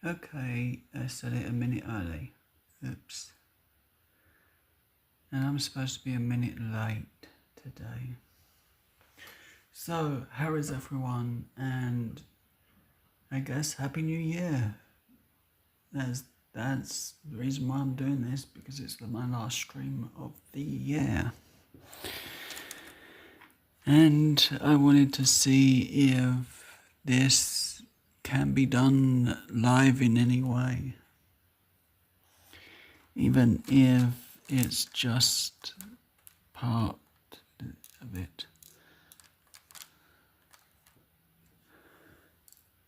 Okay, I said it a minute early. Oops. And I'm supposed to be a minute late today. So, how is everyone? And I guess Happy New Year. That's the reason why I'm doing this, because it's my last stream of the year. And I wanted to see if this can be done live in any way. Even if it's just part of it.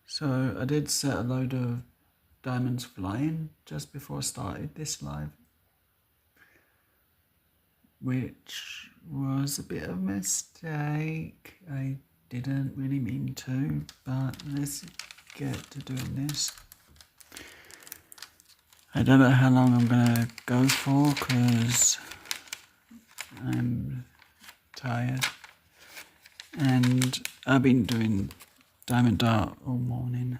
So I did set a load of diamonds flying just before I started this live, which was a bit of a mistake. I didn't really mean to, but let's get to doing this. I don't know how long I'm gonna go for because I'm tired, and I've been doing diamond dart all morning.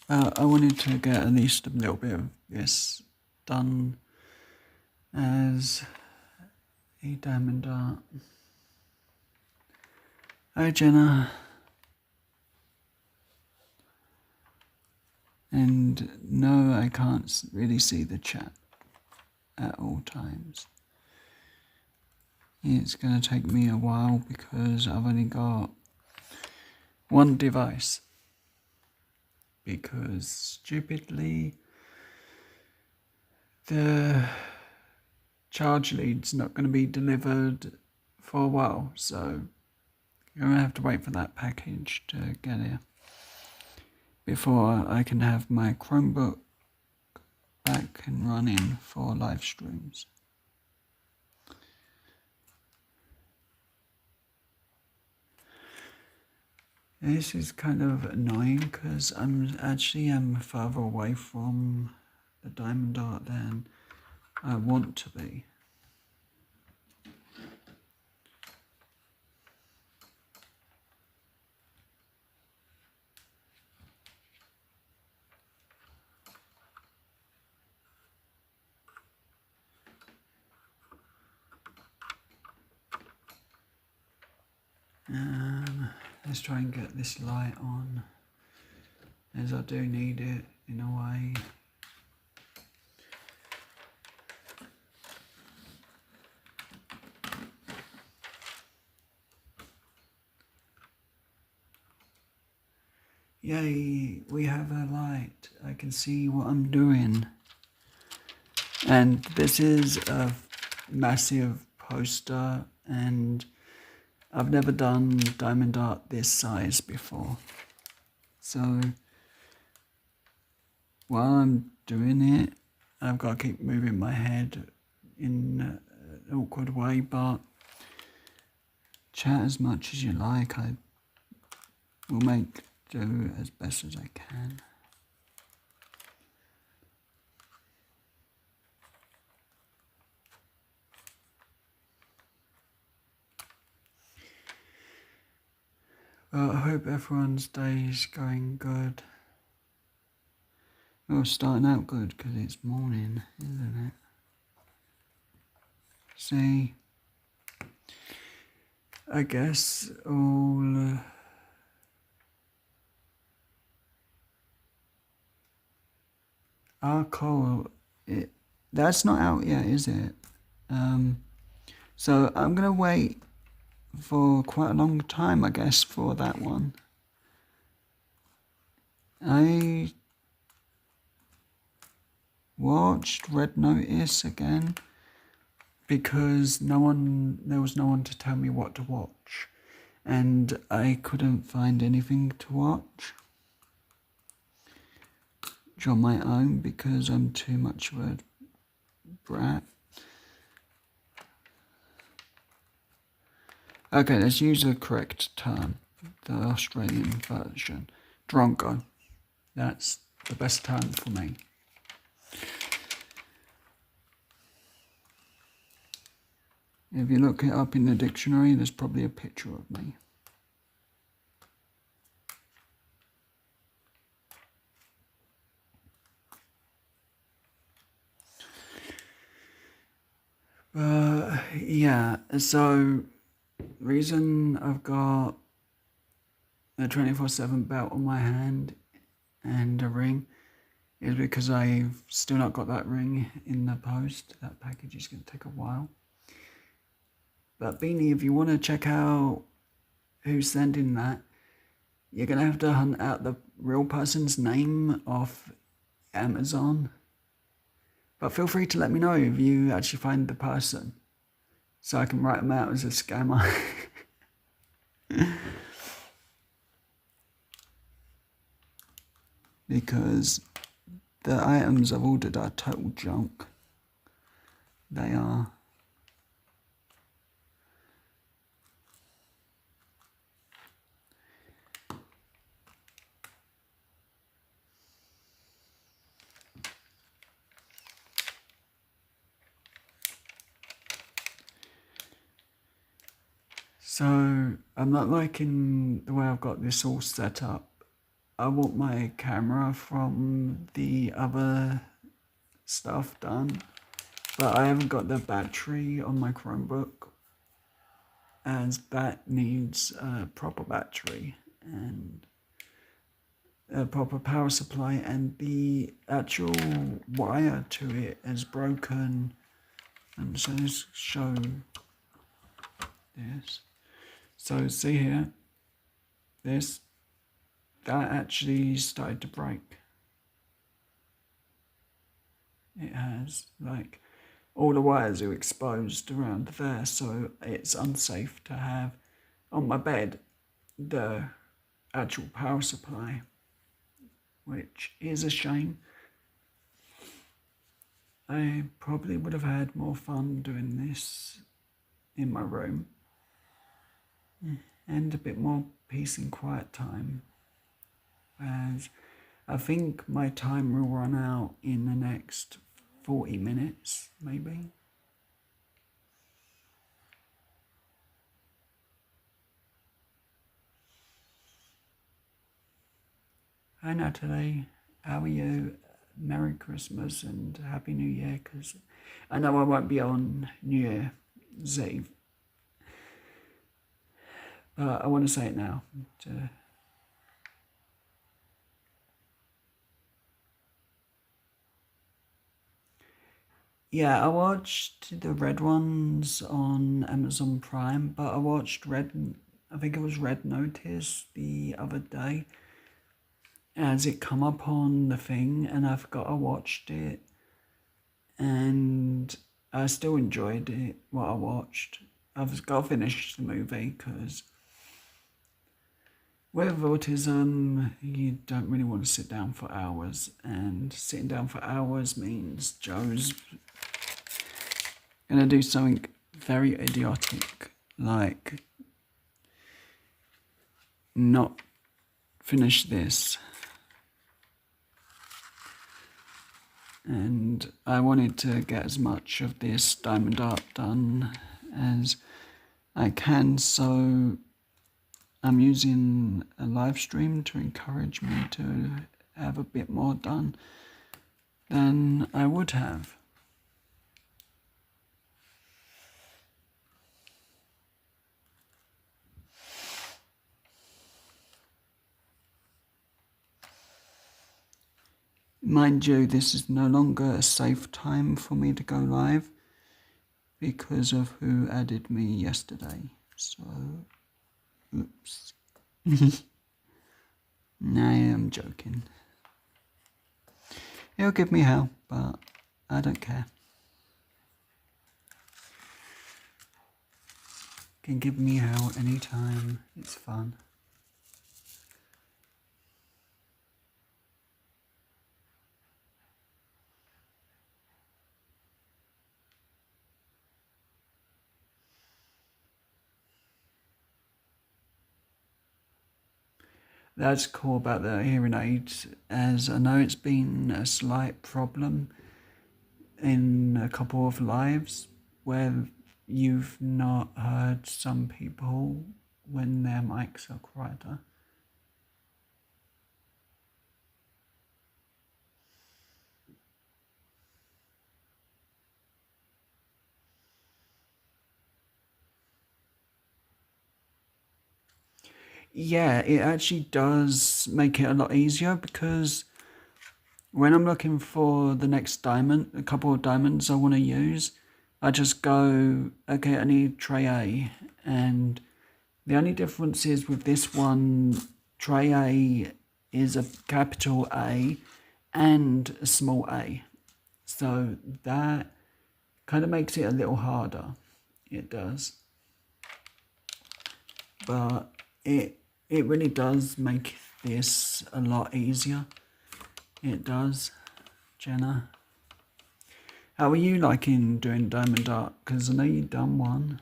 I wanted to get at least a little bit of this done as a diamond dart. Hi Jenna. And no, I can't really see the chat at all times. It's going to take me a while because I've only got one device. Because stupidly, the charge lead's not going to be delivered for a while, so you're going to have to wait for that package to get here before I can have my Chromebook back and running for live streams. This is kind of annoying because I'm further away from the diamond dart than I want to be. Let's try and get this light on, as I do need it in a way. Yay, we have a light. I can see what I'm doing. And this is a massive poster, and I've never done diamond art this size before. So while I'm doing it, I've got to keep moving my head in an awkward way, but chat as much as you like. I will make do as best as I can. Well, I hope everyone's day is going good. Well, starting out good because it's morning, isn't it? See, I guess all our coal, that's not out yet, is it? So I'm gonna wait for quite a long time, I guess, for that one. I watched Red Notice again because there was no one to tell me what to watch, and I couldn't find anything to watch on my own because I'm too much of a brat. Okay, let's use the correct term, the Australian version. Drongo. That's the best term for me. If you look it up in the dictionary, there's probably a picture of me. Yeah, so reason I've got a 24/7 belt on my hand and a ring is because I've still not got that ring in the post. That package is going to take a while. But Beanie, if you want to check out who's sending that, you're going to have to hunt out the real person's name off Amazon. But feel free to let me know if you actually find the person, so I can write them out as a scammer. Because the items I've ordered are total junk. They are. So I'm not liking the way I've got this all set up. I want my camera from the other stuff done, but I haven't got the battery on my Chromebook, as that needs a proper battery and a proper power supply, and the actual wire to it is broken. And so let's show this. So see here, that actually started to break. It has, like, all the wires are exposed around there, so it's unsafe to have on my bed the actual power supply, which is a shame. I probably would have had more fun doing this in my room and a bit more peace and quiet time, as I think my time will run out in the next 40 minutes, maybe. Hi Natalie, how are you? Merry Christmas and Happy New Year, because I know I won't be on New Year's Eve, but I want to say it now. Yeah, I watched the Red Ones on Amazon Prime, but I watched I think it was Red Notice the other day, as it come up on the thing, and I forgot I watched it, and I still enjoyed it, what I watched. I've got to finish the movie, because with autism, you don't really want to sit down for hours, and sitting down for hours means Joe's gonna do something very idiotic, like not finish this. And I wanted to get as much of this diamond art done as I can, so I'm using a live stream to encourage me to have a bit more done than I would have. Mind you, this is no longer a safe time for me to go live because of who added me yesterday. So, oops. Nah, I'm joking. He'll give me hell, but I don't care. Can give me hell anytime. It's fun. That's cool about the hearing aids, as I know it's been a slight problem in a couple of lives where you've not heard some people when their mics are quieter. Yeah, it actually does make it a lot easier because when I'm looking for the next diamond, a couple of diamonds I want to use, I just go, okay, I need tray A. And the only difference is with this one, tray A is a capital A and a small a. So that kind of makes it a little harder. It does. But it really does make this a lot easier. It does, Jenna. How are you liking doing diamond art? Because I know you've done one.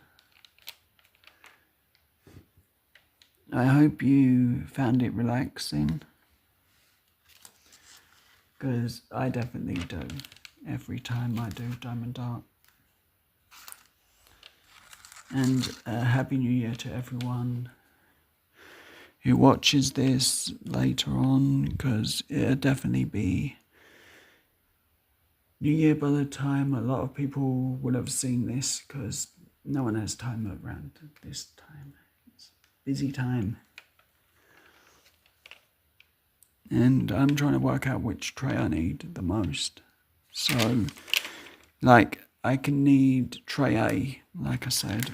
I hope you found it relaxing. Because I definitely do. Every time I do diamond art. And Happy New Year to everyone who watches this later on, because it'll definitely be New Year by the time a lot of people will have seen this, because no one has time around this time. It's a busy time. And I'm trying to work out which tray I need the most. So, like, I can need tray A, like I said.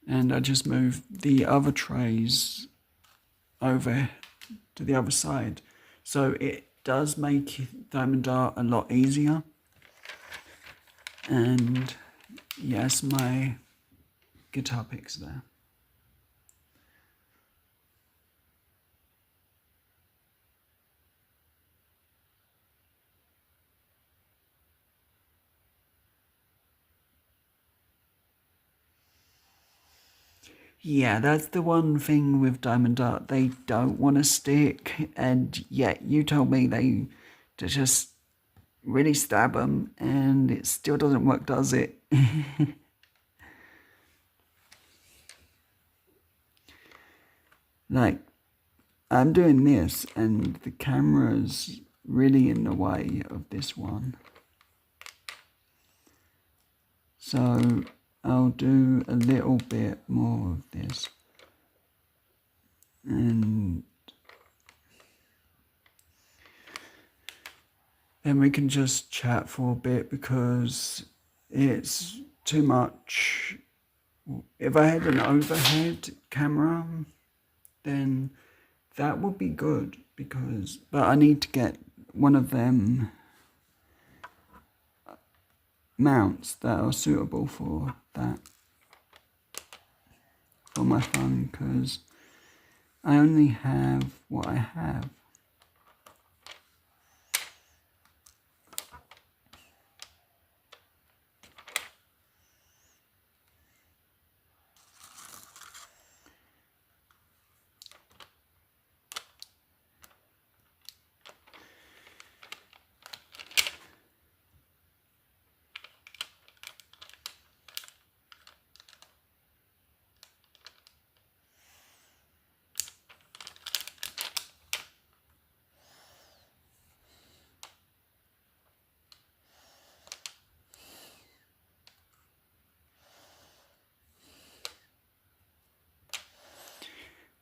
And I just move the other trays over to the other side. So it does make diamond art a lot easier. And yes, my guitar pick's there. Yeah, that's the one thing with diamond art. They don't want to stick, and yet you told me they to just really stab them, and it still doesn't work, does it? Like, I'm doing this, and the camera's really in the way of this one. So I'll do a little bit more of this. And then we can just chat for a bit because it's too much. If I had an overhead camera, then that would be good but I need to get one of them mounts that are suitable for that, for my phone, because I only have what I have.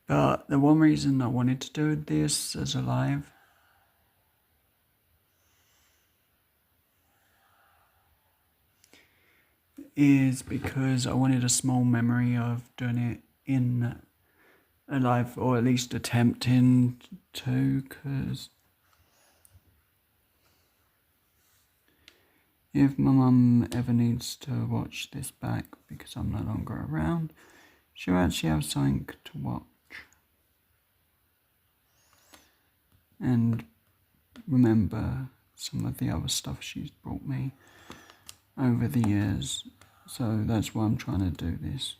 But the one reason I wanted to do this as a live is because I wanted a small memory of doing it in a live, or at least attempting to, because if my mum ever needs to watch this back because I'm no longer around, she'll actually have something to watch. And remember some of the other stuff she's brought me over the years. So that's why I'm trying to do this.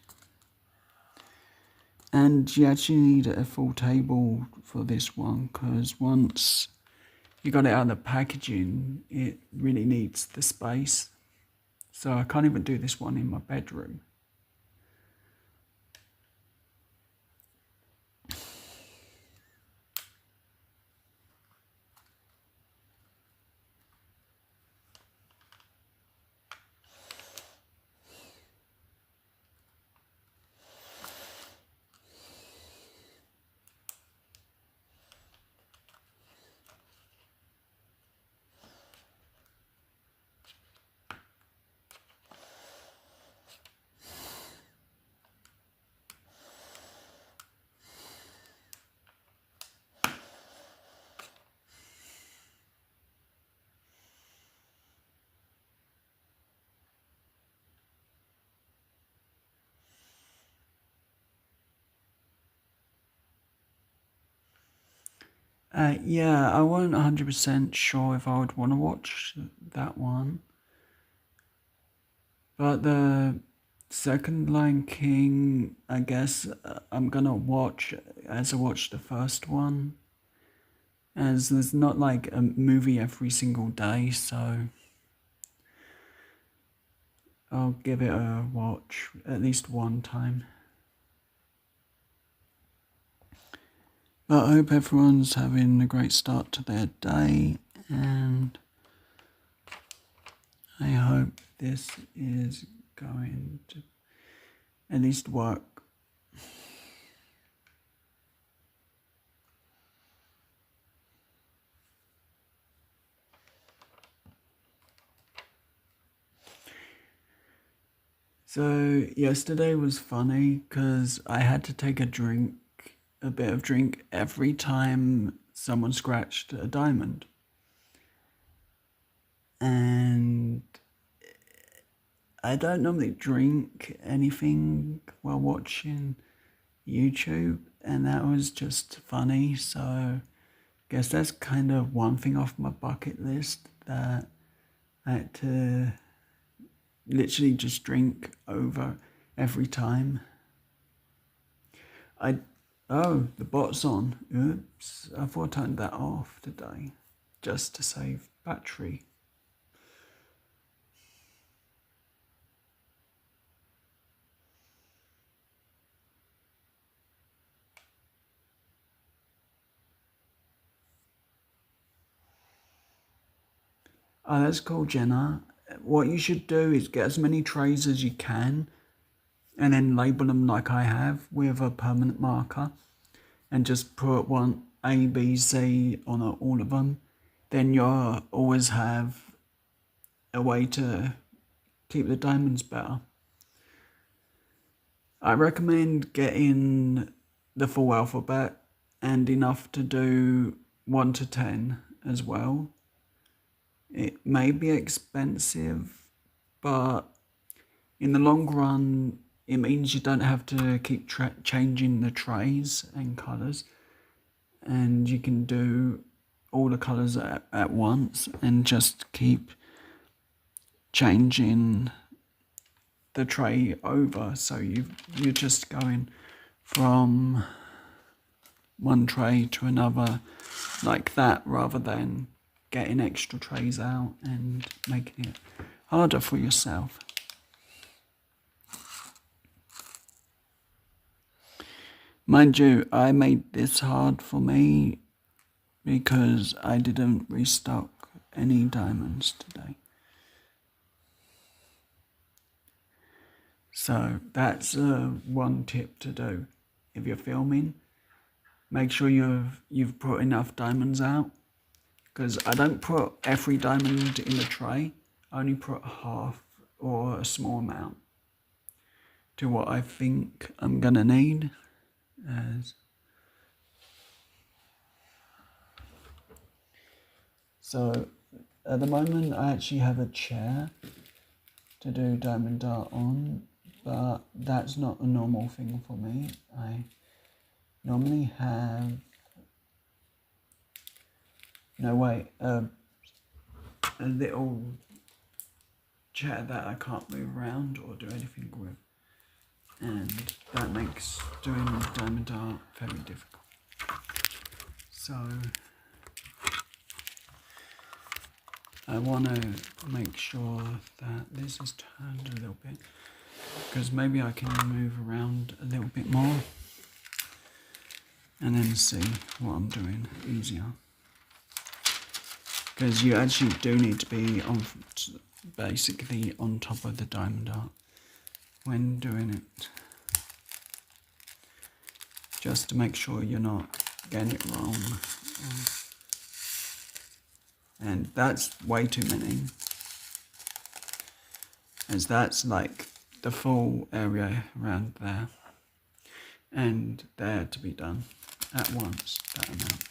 And you actually need a full table for this one, because once you got it out of the packaging, it really needs the space. So I can't even do this one in my bedroom. Yeah, I wasn't 100% sure if I would want to watch that one. But the second Lion King, I guess I'm gonna watch as I watched the first one. As there's not like a movie every single day, so I'll give it a watch at least one time. But I hope everyone's having a great start to their day, and I hope this is going to at least work. So yesterday was funny because I had to take a bit of drink every time someone scratched a diamond. And I don't normally drink anything while watching YouTube, and that was just funny. So I guess that's kind of one thing off my bucket list, that I had to literally just drink over every time. Oh, the bot's on. Oops, I thought I turned that off today just to save battery. Oh, that's cool, Jenna. What you should do is get as many trays as you can and then label them like I have with a permanent marker and just put one A, B, C on all of them. Then you'll always have a way to keep the diamonds better. I recommend getting the full alphabet and enough to do 1 to 10 as well. It may be expensive, but in the long run, it means you don't have to keep changing the trays and colours, and you can do all the colours at once and just keep changing the tray over. So you're just going from one tray to another like that, rather than getting extra trays out and making it harder for yourself. Mind you, I made this hard for me because I didn't restock any diamonds today. So that's one tip to do. If you're filming, make sure you've put enough diamonds out, because I don't put every diamond in the tray. I only put half or a small amount to what I think I'm gonna need. So at the moment I actually have a chair to do diamond art on, but that's not a normal thing for me. I normally have a little chair that I can't move around or do anything with, and that makes doing diamond art very difficult. So I want to make sure that this is turned a little bit, because maybe I can move around a little bit more and then see what I'm doing easier. Because you actually do need to be basically on top of the diamond art when doing it, just to make sure you're not getting it wrong. And that's way too many, as that's like the full area around there and there to be done at once. That amount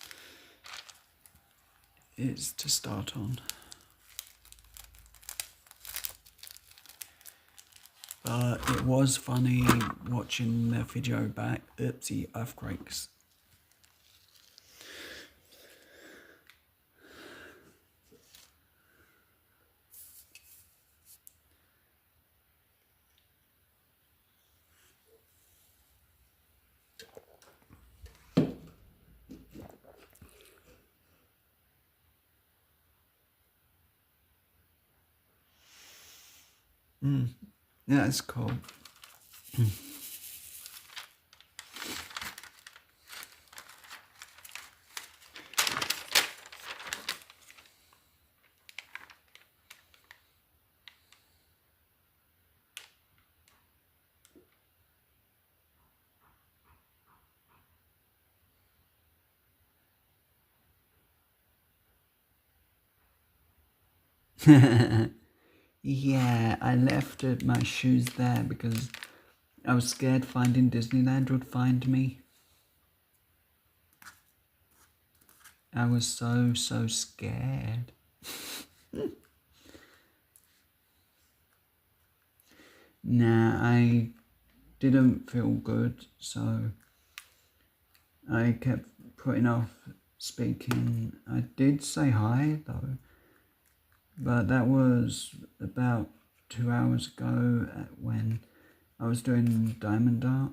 is to start on. But it was funny watching the video back. Oopsie, earthquakes. Yeah, it's cool. Yeah, I left my shoes there because I was scared finding Disneyland would find me. I was so scared. Nah, I didn't feel good, so I kept putting off speaking. I did say hi though, but that was about 2 hours ago when I was doing diamond art.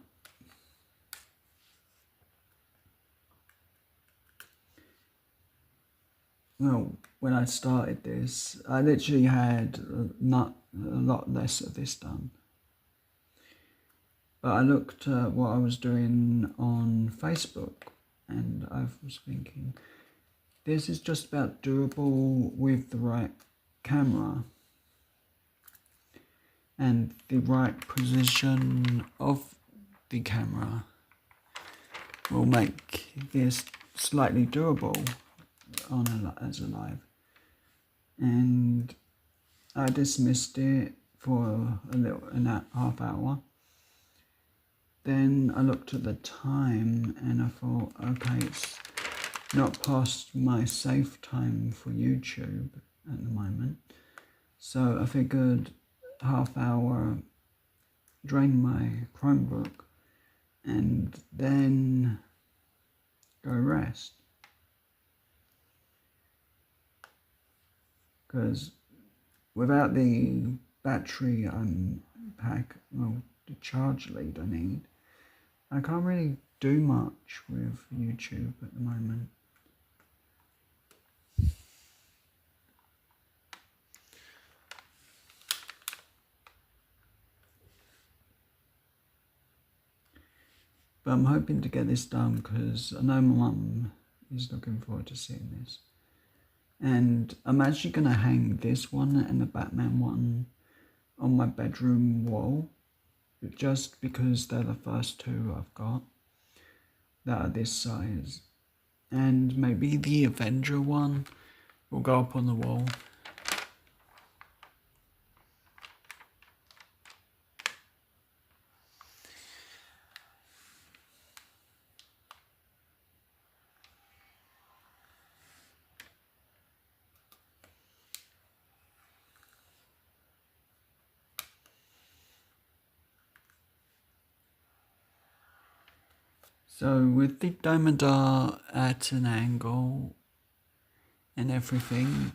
Well, when I started this, I literally had not a lot less of this done. But I looked at what I was doing on Facebook and I was thinking, this is just about durable with the right camera and the right position of the camera will make this slightly durable as a live. And I dismissed it for a half hour. Then I looked at the time and I thought, okay, it's not past my safe time for YouTube at the moment. So I figured half hour, drain my Chromebook and then go rest. Because without the battery the charge lead I need, I can't really do much with YouTube at the moment. But I'm hoping to get this done because I know my mum is looking forward to seeing this. And I'm actually going to hang this one and the Batman one on my bedroom wall, just because they're the first two I've got that are this size. And maybe the Avenger one will go up on the wall. So with the diamond art at an angle and everything,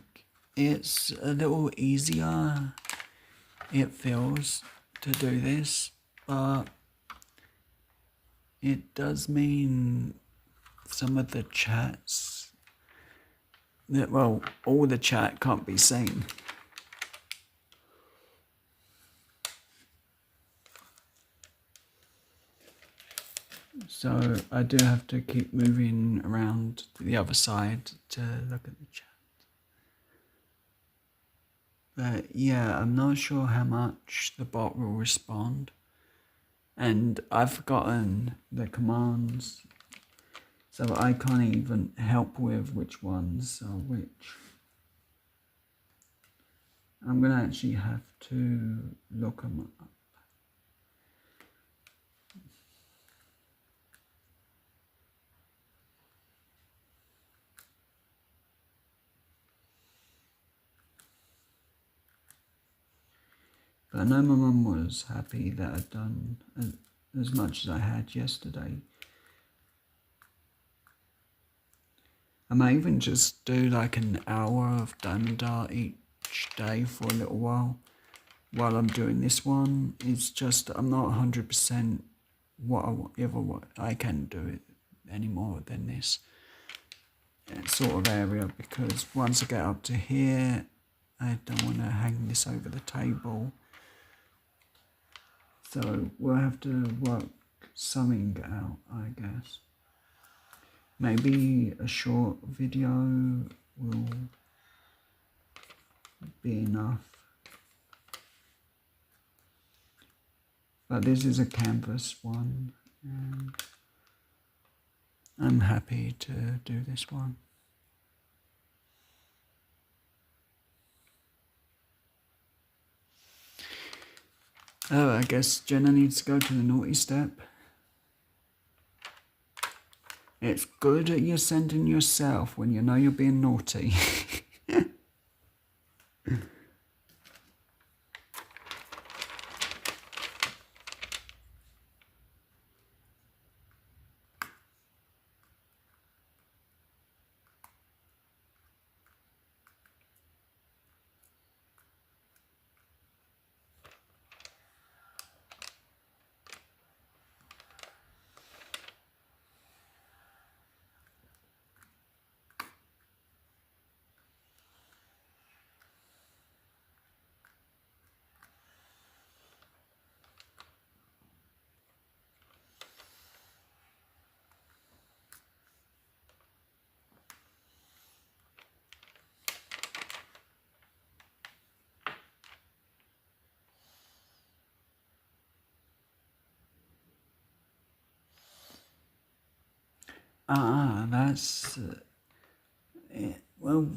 it's a little easier, it feels, to do this, but it does mean some of the chats, all the chat can't be seen. So I do have to keep moving around to the other side to look at the chat. But yeah, I'm not sure how much the bot will respond. And I've forgotten the commands, so I can't even help with which ones are which. I'm going to actually have to look them up. But I know my mum was happy that I'd done as much as I had yesterday. I might even just do like an hour of diamond art each day for a little while I'm doing this one. It's just I'm not 100% what I can do it any more than this sort of area, because once I get up to here, I don't want to hang this over the table So we'll have to work something out, I guess. Maybe a short video will be enough. But this is a canvas one, and I'm happy to do this one. Oh, I guess Jenna needs to go to the naughty step. It's good that you're sending yourself when you know you're being naughty. That's well,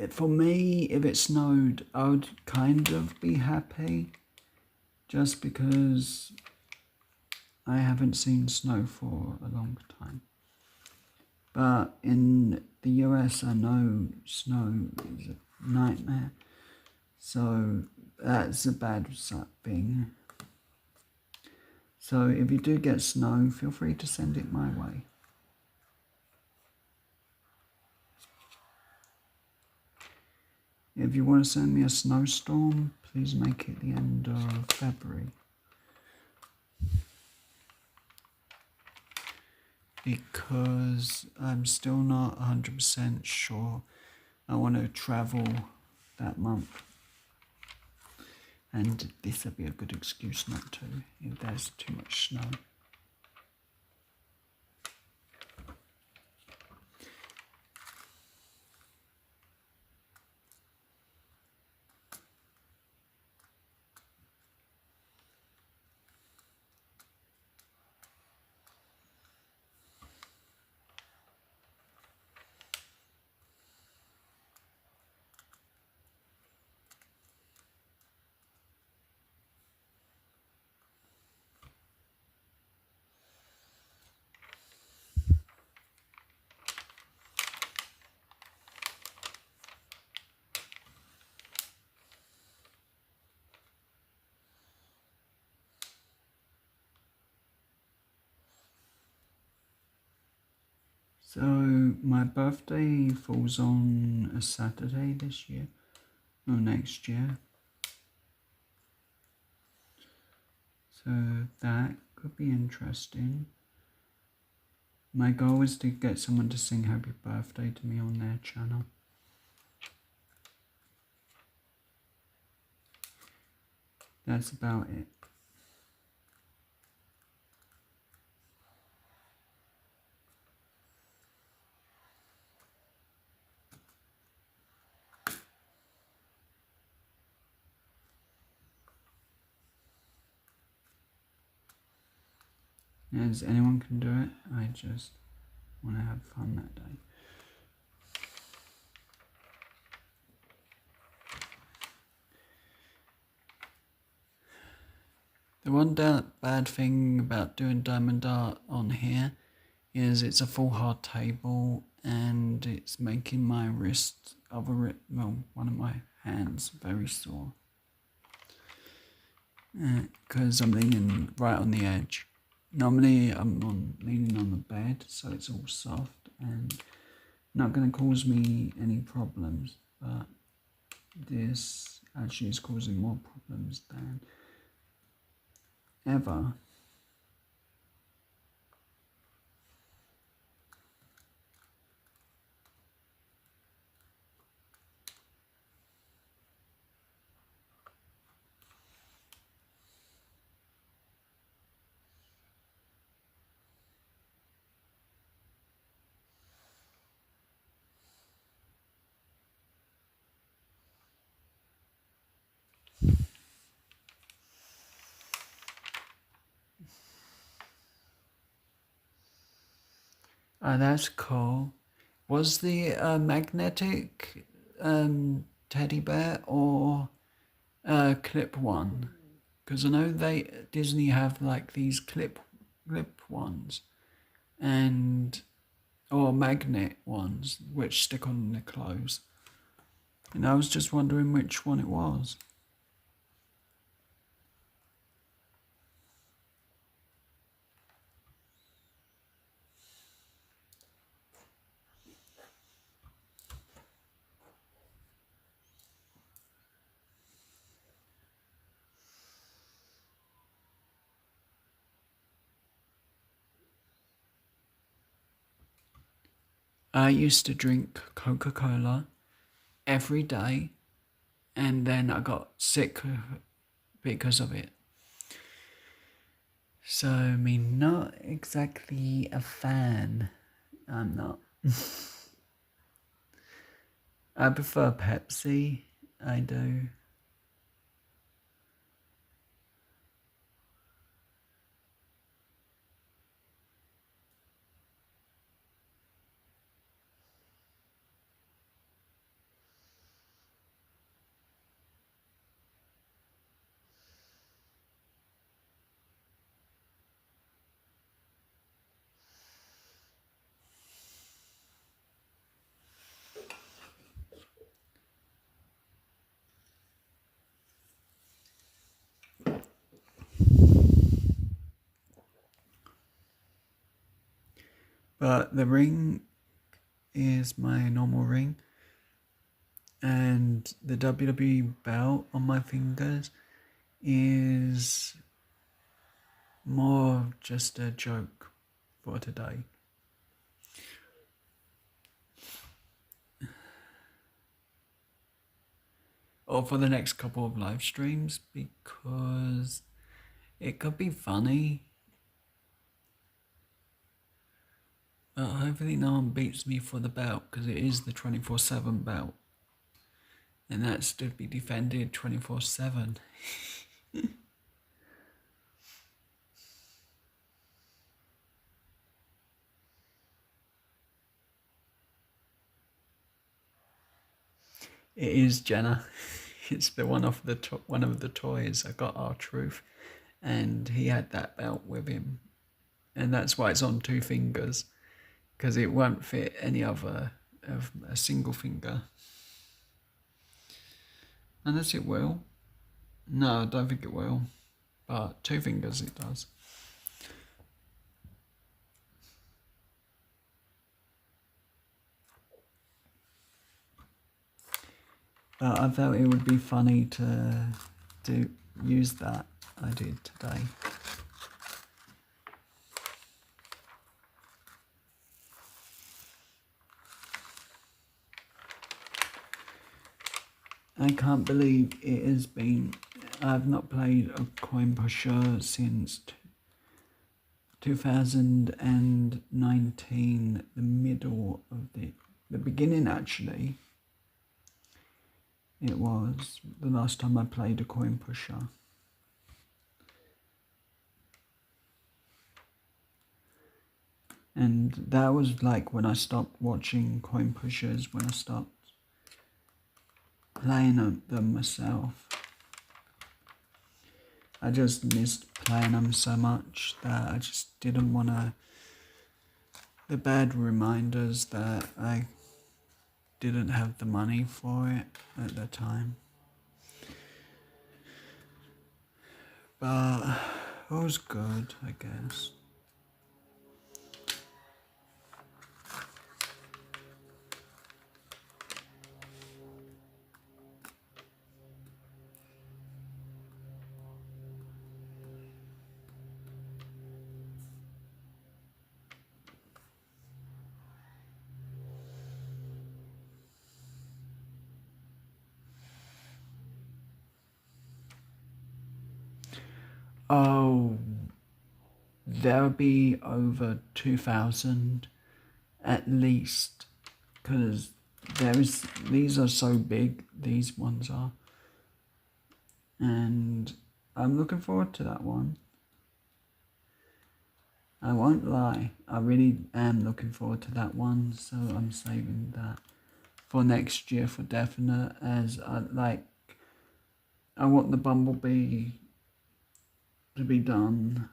for me, if it snowed, I would kind of be happy, just because I haven't seen snow for a long time. But in the US, I know snow is a nightmare, so that's a bad thing. So if you do get snow, feel free to send it my way. If you want to send me a snowstorm, please make it the end of February. Because I'm still not 100% sure I want to travel that month. And this would be a good excuse not to, if there's too much snow. So my birthday falls on a Saturday this year, or next year. So that could be interesting. My goal is to get someone to sing happy birthday to me on their channel. That's about it. As anyone can do it, I just want to have fun that day. The one bad thing about doing diamond art on here is it's a full hard table and it's making my wrist, one of my hands very sore. Because I'm leaning right on the edge. Normally I'm leaning on the bed, so it's all soft and not going to cause me any problems, but this actually is causing more problems than ever. Oh, that's cool. Was the magnetic teddy bear or clip one? Because I know Disney have like these clip ones and or magnet ones which stick on the clothes. And I was just wondering which one it was. I used to drink Coca-Cola every day, and then I got sick because of it. So, I mean, not exactly a fan. I'm not. I prefer Pepsi. I do. But the ring is my normal ring, and the WWE belt on my fingers is more just a joke for today. Or for the next couple of live streams, because it could be funny. But hopefully no one beats me for the belt, because it is the 24/7 belt. And that's to be defended 24/7. It is Jenna. It's the one of the toys. I got R-Truth, and he had that belt with him, and that's why it's on 2 fingers, because it won't fit any other of a single finger. Unless it will. No, I don't think it will. But 2 fingers it does. But I felt it would be funny to use that. I did today. I can't believe it has been. I've not played a coin pusher since 2019, the middle of the beginning actually. It was the last time I played a coin pusher. And that was like when I stopped watching coin pushers, when I stopped playing them myself. I just missed playing them so much that I just didn't want to. The bad reminders that I didn't have the money for it at the time. But it was good, I guess. Oh, there'll be over 2,000 at least, because these are so big, these ones are. And I'm looking forward to that one. I won't lie, I really am looking forward to that one, so I'm saving that for next year for definite, as I want the Bumblebee to be done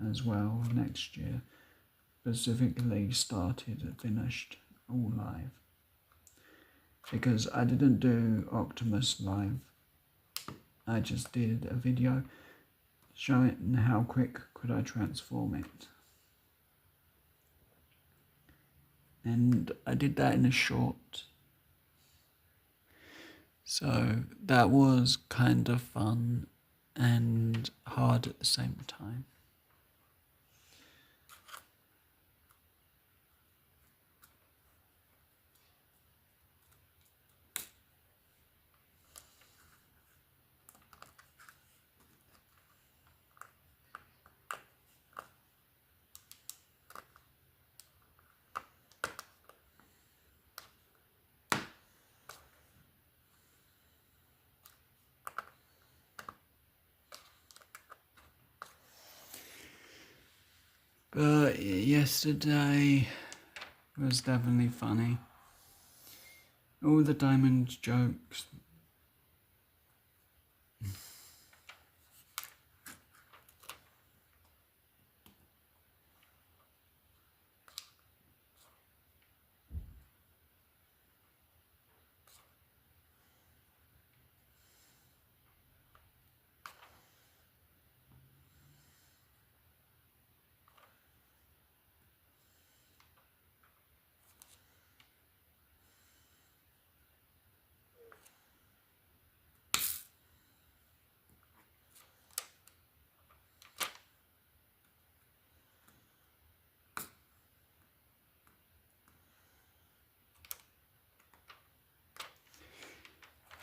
as well next year, specifically started and finished all live, because I didn't do Optimus live, I just did a video showing how quick could I transform it. And I did that in a short. So that was kind of fun and hard at the same time. But yesterday was definitely funny. All the diamond jokes.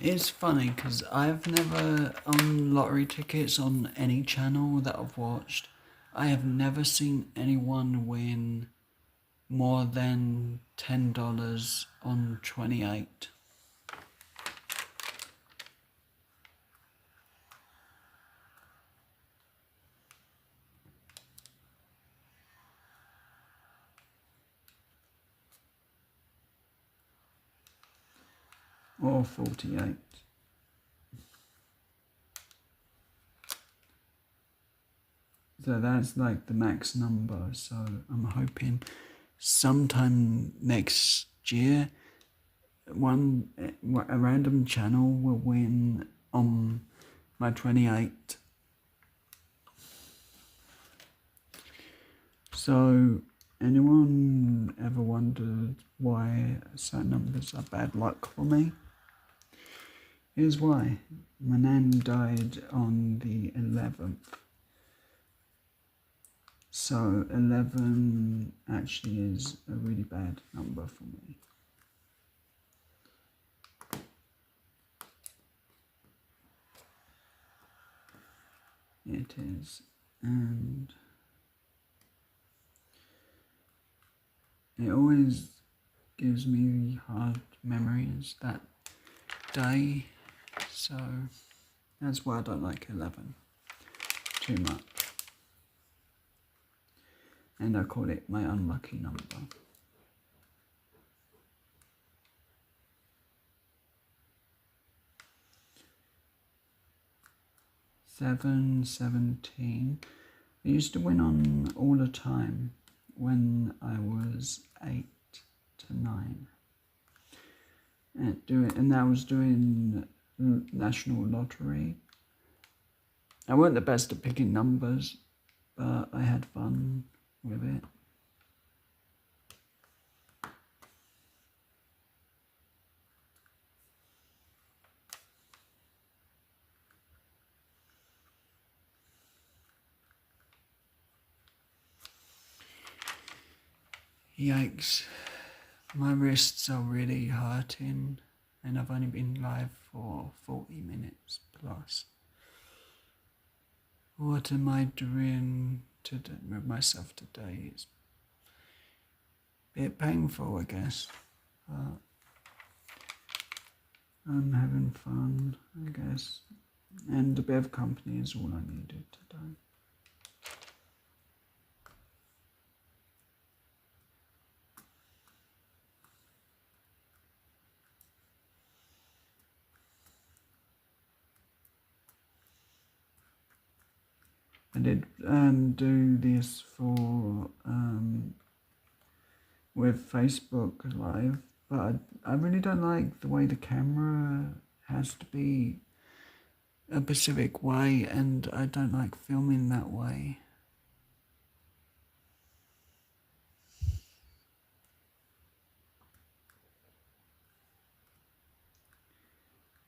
It's funny because I've never, on lottery tickets on any channel that I've watched, I have never seen anyone win more than $10 on 28. Or 48. So that's like the max number. So I'm hoping sometime next year, a random channel will win on my 28. So anyone ever wondered why certain numbers are bad luck for me? Here's why. My nan died on the 11th. So 11 actually is a really bad number for me. It is. And it always gives me hard memories that day. So that's why I don't like 11 too much. And I call it my unlucky number. Seven, 17. I used to win on all the time when I was 8 to 9. And I was doing National Lottery. I weren't the best at picking numbers, but I had fun with it. Yikes, my wrists are really hurting and I've only been live for 40 minutes plus. What am I doing with myself today? It's a bit painful, I guess, but I'm having fun, I guess, and a bit of company is all I needed today. I did do this for with Facebook Live, but I really don't like the way the camera has to be a specific way, and I don't like filming that way.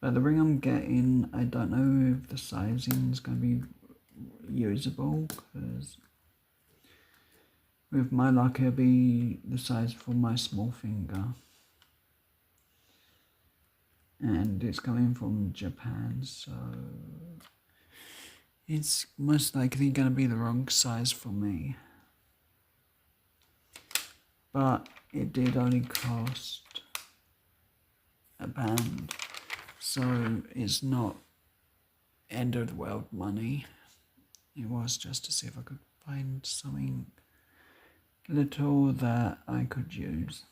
But the ring I'm getting, I don't know if the sizing is going to be usable, because with my luck it'll be the size for my small finger. And it's coming from Japan, so it's most likely going to be the wrong size for me. But it did only cost £1, so it's not end of the world money. It was just to see if I could find something little that I could use.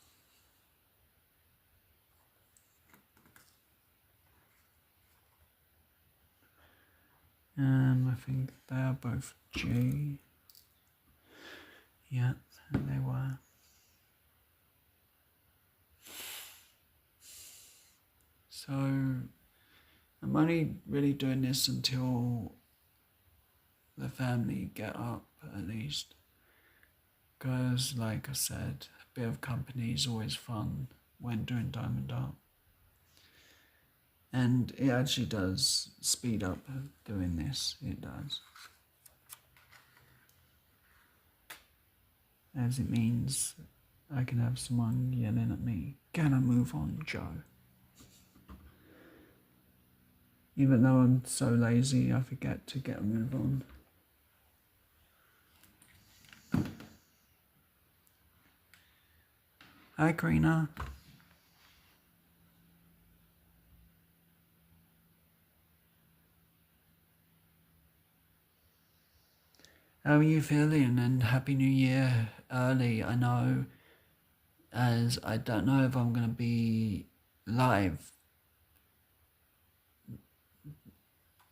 I think they are both G. Yeah, they were. So I'm only really doing this until the family get up, at least. Because, like I said, a bit of company is always fun when doing diamond art. And it actually does speed up doing this, it does. As it means I can have someone yelling at me, "Can I move on, Joe?" Even though I'm so lazy, I forget to get a move on. Hi, Karina. How are you feeling? And Happy New Year early. I know, as I don't know if I'm going to be live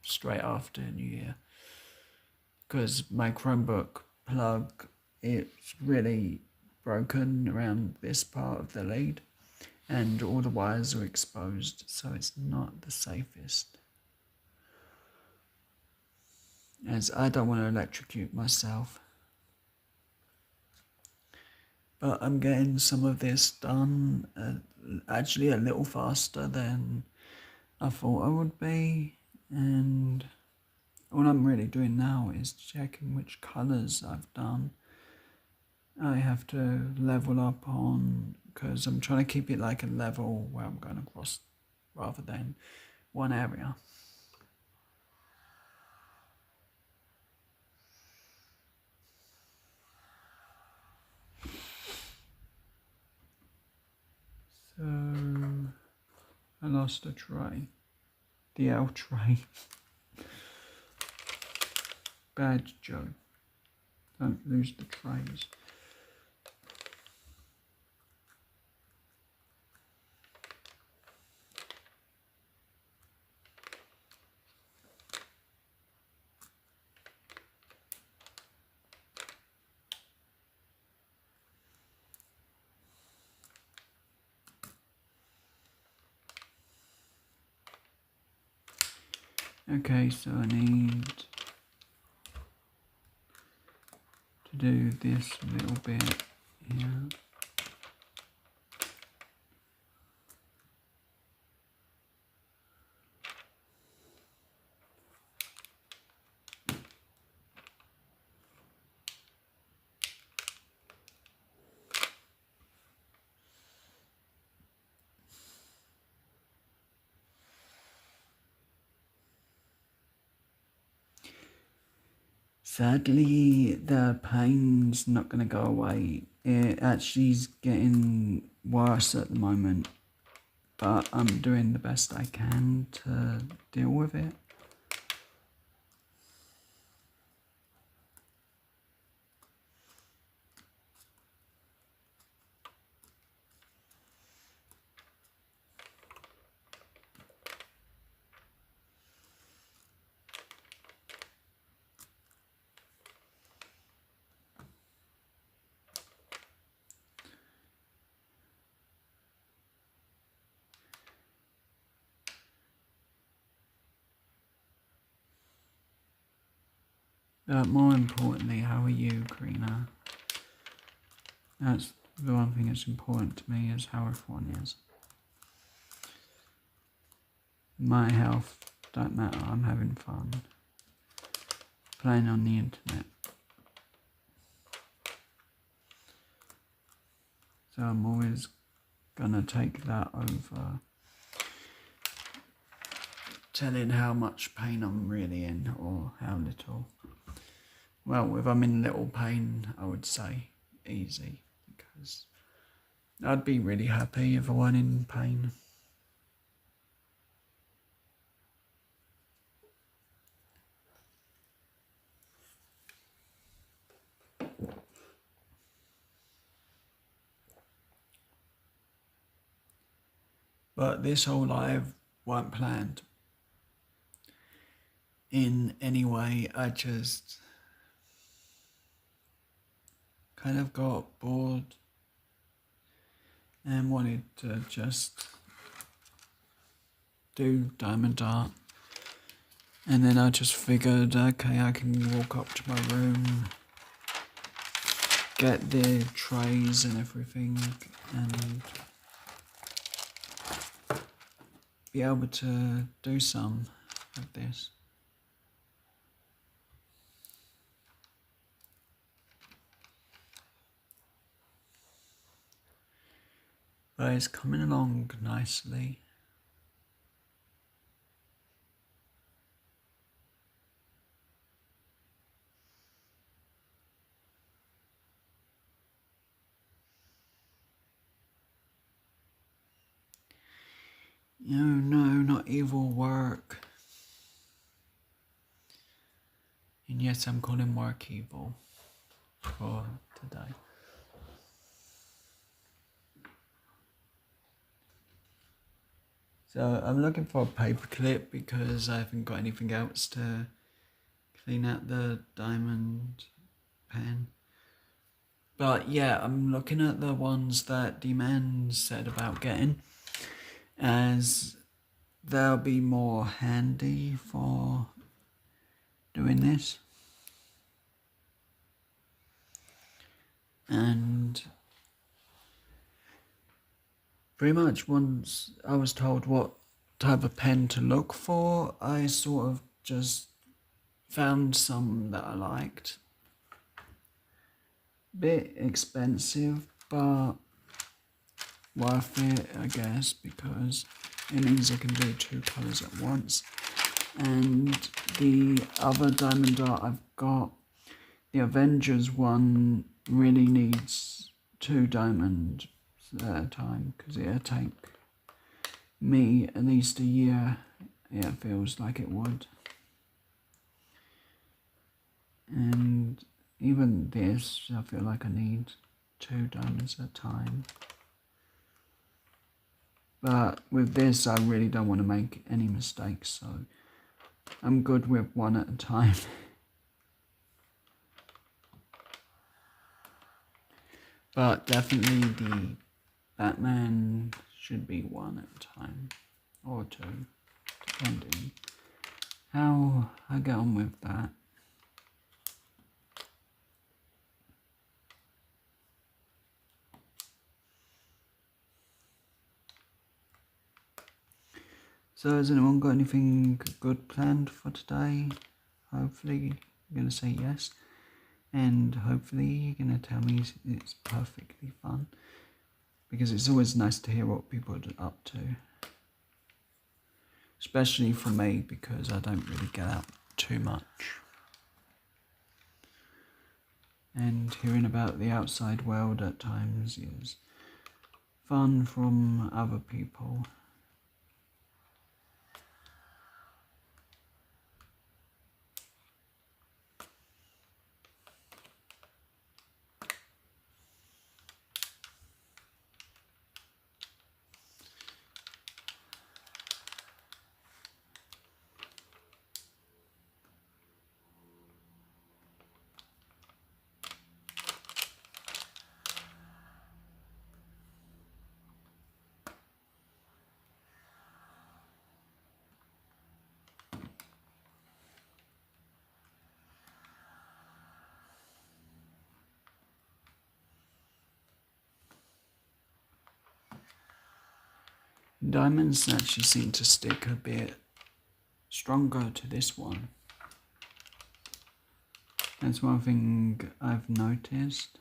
straight after New Year, because my Chromebook plug, it's really broken around this part of the lead, and all the wires are exposed, so it's not the safest. As I don't want to electrocute myself. But I'm getting some of this done actually a little faster than I thought I would be, and all I'm really doing now is checking which colours I've done. I have to level up on, because I'm trying to keep it like a level where I'm going across rather than one area. So I lost a tray, the L tray. Bad Joe. Don't lose the trays. Okay, so I need to do this little bit here. Sadly, the pain's not going to go away. It actually is getting worse at the moment, but I'm doing the best I can to deal with it. But more importantly, how are you, Karina? That's the one thing that's important to me, is how everyone is. My health don't matter, I'm having fun. Playing on the internet. So I'm always gonna take that over telling how much pain I'm really in, or how little. Well, if I'm in little pain, I would say easy, because I'd be really happy if I weren't in pain. But this whole live weren't planned in any way. I just kind of got bored and wanted to just do diamond art. And then I just figured, okay, I can walk up to my room, get the trays and everything, and be able to do some of this. But it's coming along nicely. No, not evil work. And yes, I'm calling work evil for today. So I'm looking for a paper clip because I haven't got anything else to clean out the diamond pen. But yeah, I'm looking at the ones that D-Man said about getting, as they'll be more handy for doing this. And pretty much once I was told what type of pen to look for, I sort of just found some that I liked. Bit expensive, but worth it, I guess, because it means I can do 2 colours at once. And the other diamond art I've got, the Avengers one, really needs 2 diamonds at a time, because it'll take me at least a year. Yeah, it feels like it would. And even this, I feel like I need 2 diamonds at a time. But with this, I really don't want to make any mistakes, so I'm good with 1 at a time. But definitely the Batman should be 1 at a time, or 2, depending how I get on with that. So has anyone got anything good planned for today? Hopefully you're going to say yes. And hopefully you're going to tell me it's perfectly fun. Because it's always nice to hear what people are up to. Especially for me, because I don't really get out too much. And hearing about the outside world at times is fun from other people. Diamonds actually seem to stick a bit stronger to this one. That's one thing I've noticed.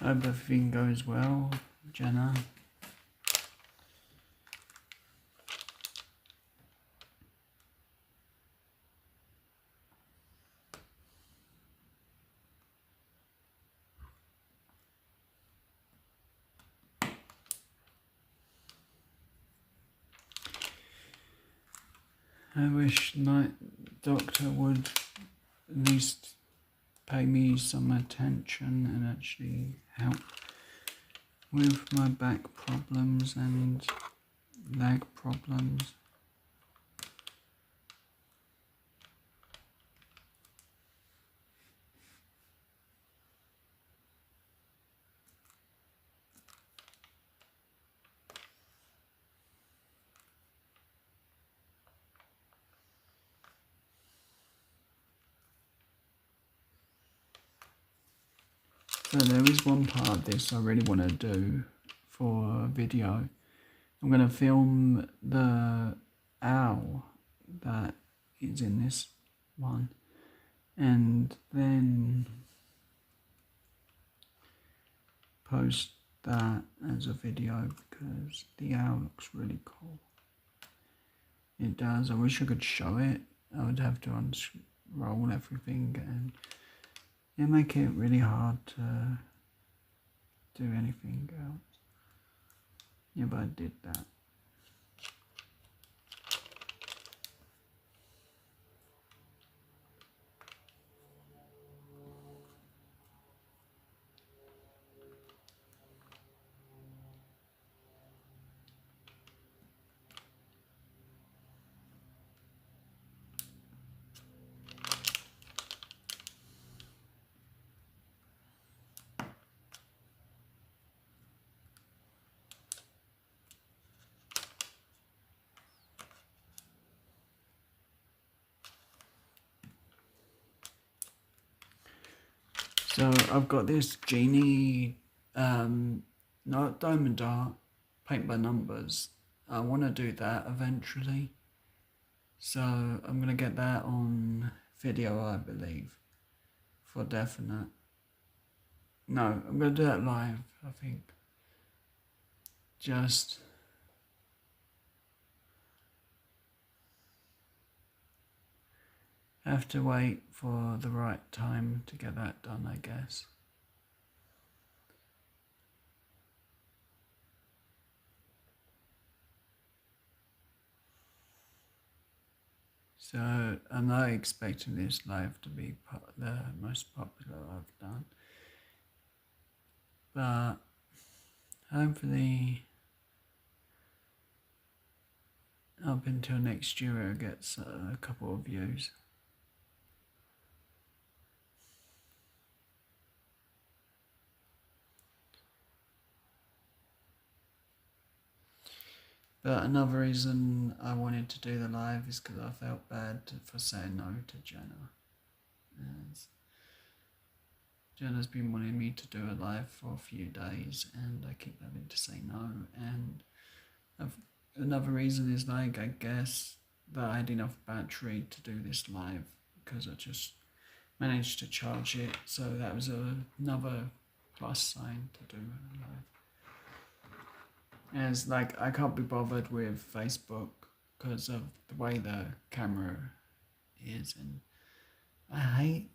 Hope everything goes well, Jenna. I wish Night Doctor would at least pay me some attention and actually help with my back problems and leg problems. So there is one part of this I really want to do for a video. I'm going to film the owl that is in this one and then post that as a video because the owl looks really cool. It does. I wish I could show it. I would have to unroll everything and it make it really hard to do anything else. Yeah, but I did that. So I've got this Genie, not diamond art, paint by numbers. I want to do that eventually. So I'm going to get that on video, I believe, for definite. No, I'm going to do that live, I think. Just have to wait for the right time to get that done, I guess. So I'm not expecting this live to be the most popular I've done, but hopefully up until next year it gets a couple of views. But another reason I wanted to do the live is because I felt bad for saying no to Jenna. As Jenna's been wanting me to do a live for a few days and I keep having to say no. And another reason is like, I guess that I had enough battery to do this live because I just managed to charge it. So that was another plus sign to do a live. As like, I can't be bothered with Facebook because of the way the camera is, and I hate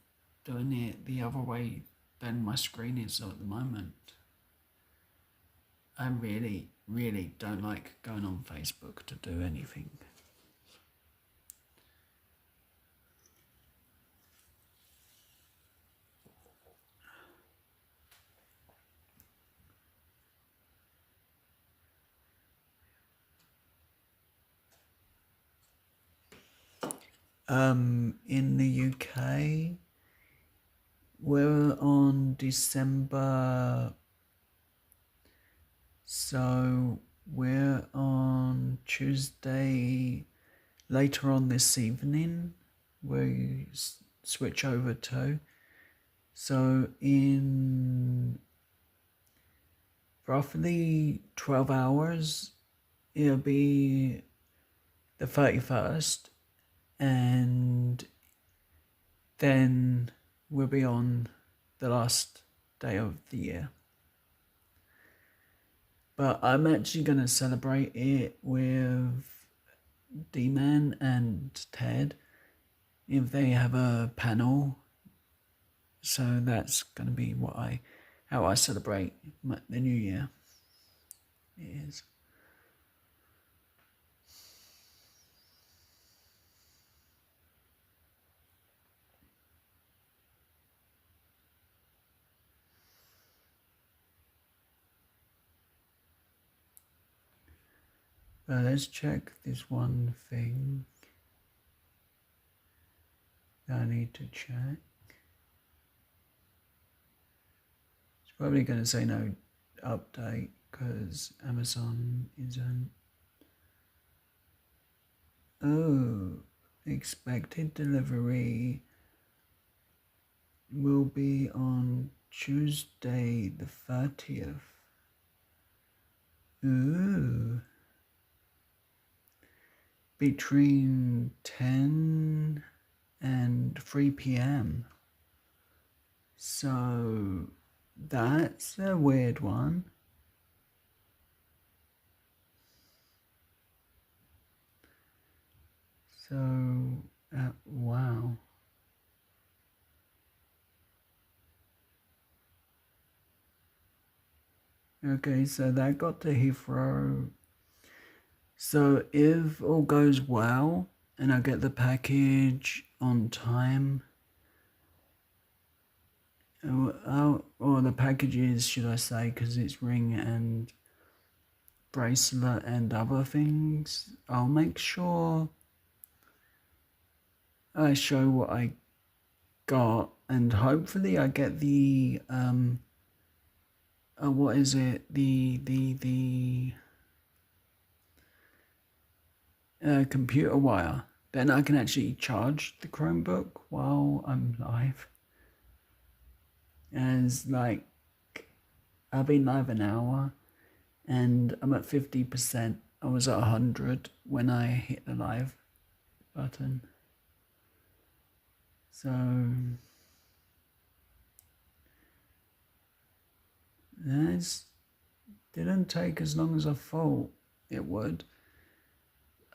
doing it the other way than my screen is at the moment. I really, really don't like going on Facebook to do anything. In the UK, we're on December, so we're on Tuesday later on this evening, we switch over to. So in roughly 12 hours, it'll be the 31st, and then we'll be on the last day of the year. But I'm actually going to celebrate it with D-Man and Ted if they have a panel. So that's going to be how I celebrate the new year. It is. But let's check this one thing that I need to check. It's probably going to say no update because Amazon isn't. Oh, expected delivery will be on Tuesday the 30th. Ooh. Between 10 and 3 p.m. So that's a weird one. So, wow. Okay, so that got to Heathrow. So if all goes well and I get the package on time, or the packages, should I say, because it's ring and bracelet and other things, I'll make sure I show what I got, and hopefully I get the what is it, the computer wire. Then I can actually charge the Chromebook while I'm live. As like, I've been live an hour and I'm at 50%. I was at 100 when I hit the live button. So this didn't take as long as I thought it would.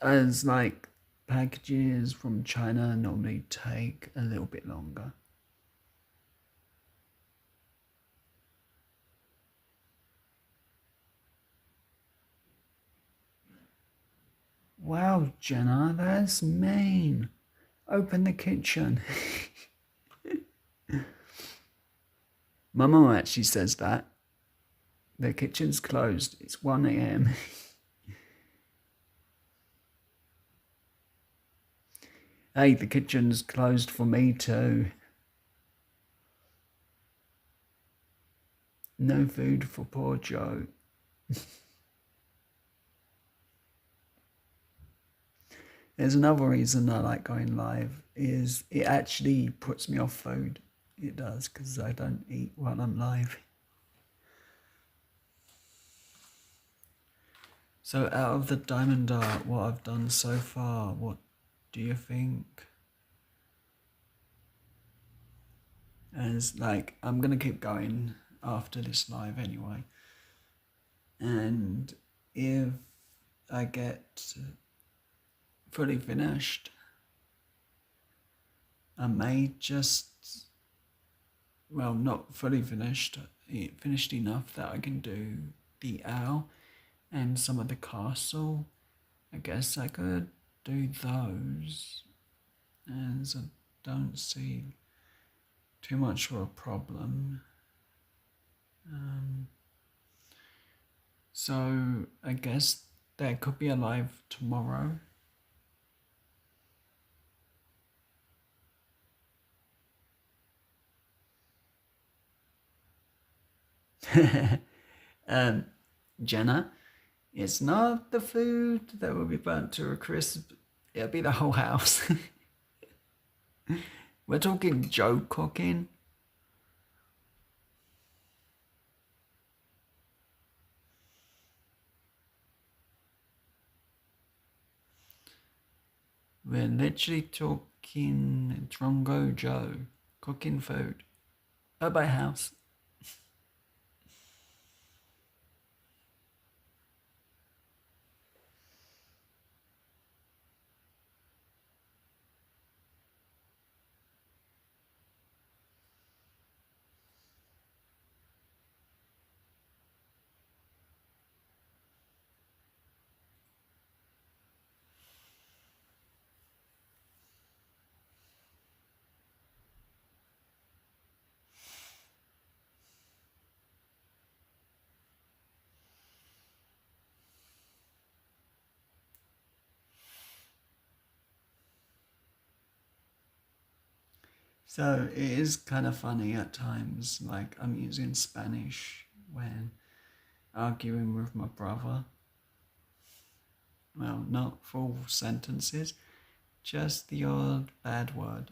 As like, packages from China normally take a little bit longer. Wow, Jenna, that's mean. Open the kitchen. My mum actually says that. The kitchen's closed. It's 1 a.m. Hey, the kitchen's closed for me too. No food for poor Joe. There's another reason I like going live is it actually puts me off food. It does, because I don't eat while I'm live. So out of the diamond art, what I've done so far, what do you think? As like, I'm gonna keep going after this live anyway. And if I get fully finished, I may just, well, not fully finished, finished enough that I can do the owl and some of the castle. I guess I could do those, as I don't see too much of a problem. So I guess there could be a live tomorrow. Jenna, it's not the food that will be burnt to a crisp, it'll be the whole house. We're talking Joe cooking. We're literally talking Drongo Joe cooking food at my house. So it is kind of funny at times, like I'm using Spanish when arguing with my brother. Well, not full sentences, just the odd bad word.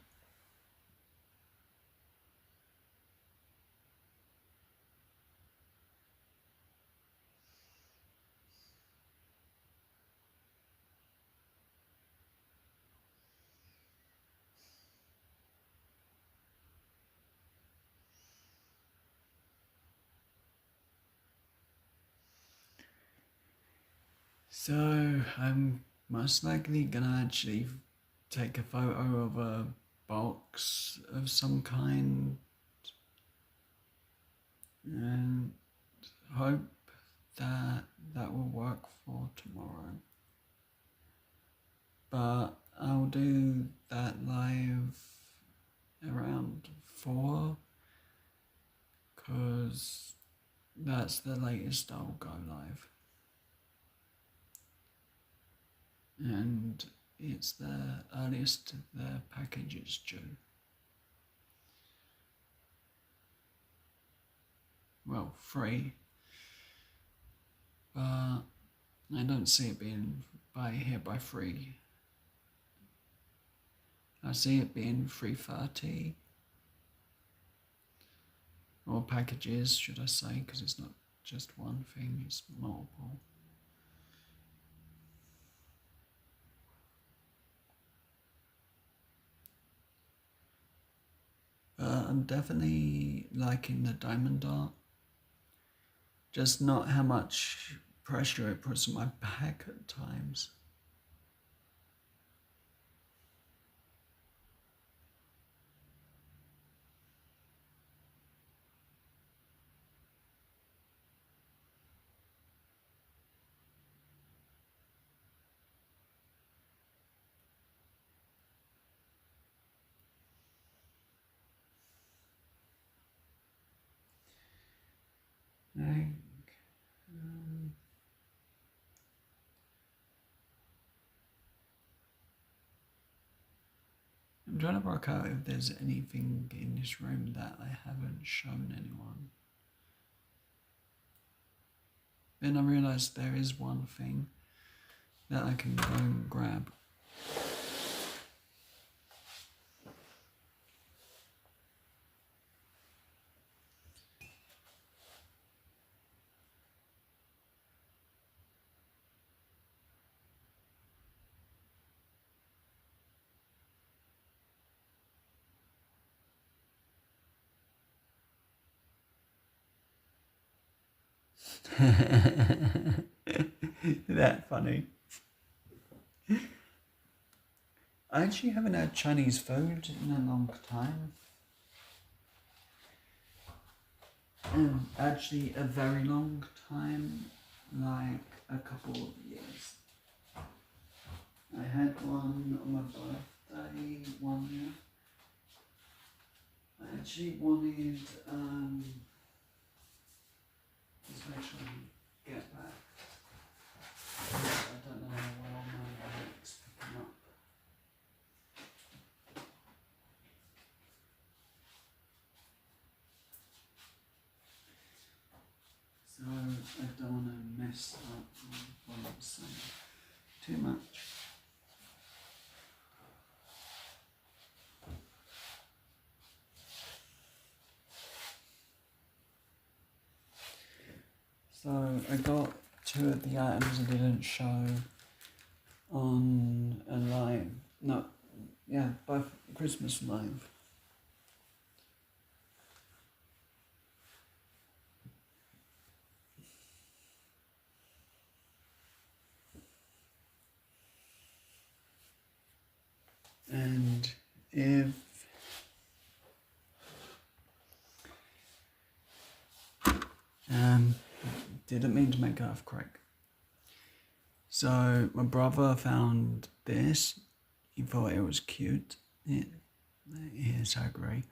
So I'm most likely gonna actually take a photo of a box of some kind and hope that that will work for tomorrow. But I'll do that live around 4 because that's the latest I'll go live. And it's the earliest the package is due. Well, free, but I don't see it being by free. I see it being 330, or packages, should I say, because it's not just one thing, it's multiple. I'm definitely liking the diamond art, just not how much pressure it puts on my back at times. I'm trying to work out if there's anything in this room that I haven't shown anyone. Then I realised there is one thing that I can go and grab. That funny. I actually haven't had Chinese food in a long time. And actually a very long time, like a couple of years. I had one on my birthday one year. I actually wanted, just make sure I get back. I don't know how well my mic's picking up. So I don't want to mess up what I'm saying too much. So I got two of the items I didn't show on a live. No, yeah, both Christmas live. And if didn't mean to make an earthquake. So my brother found this. He thought it was cute. It is, I agree.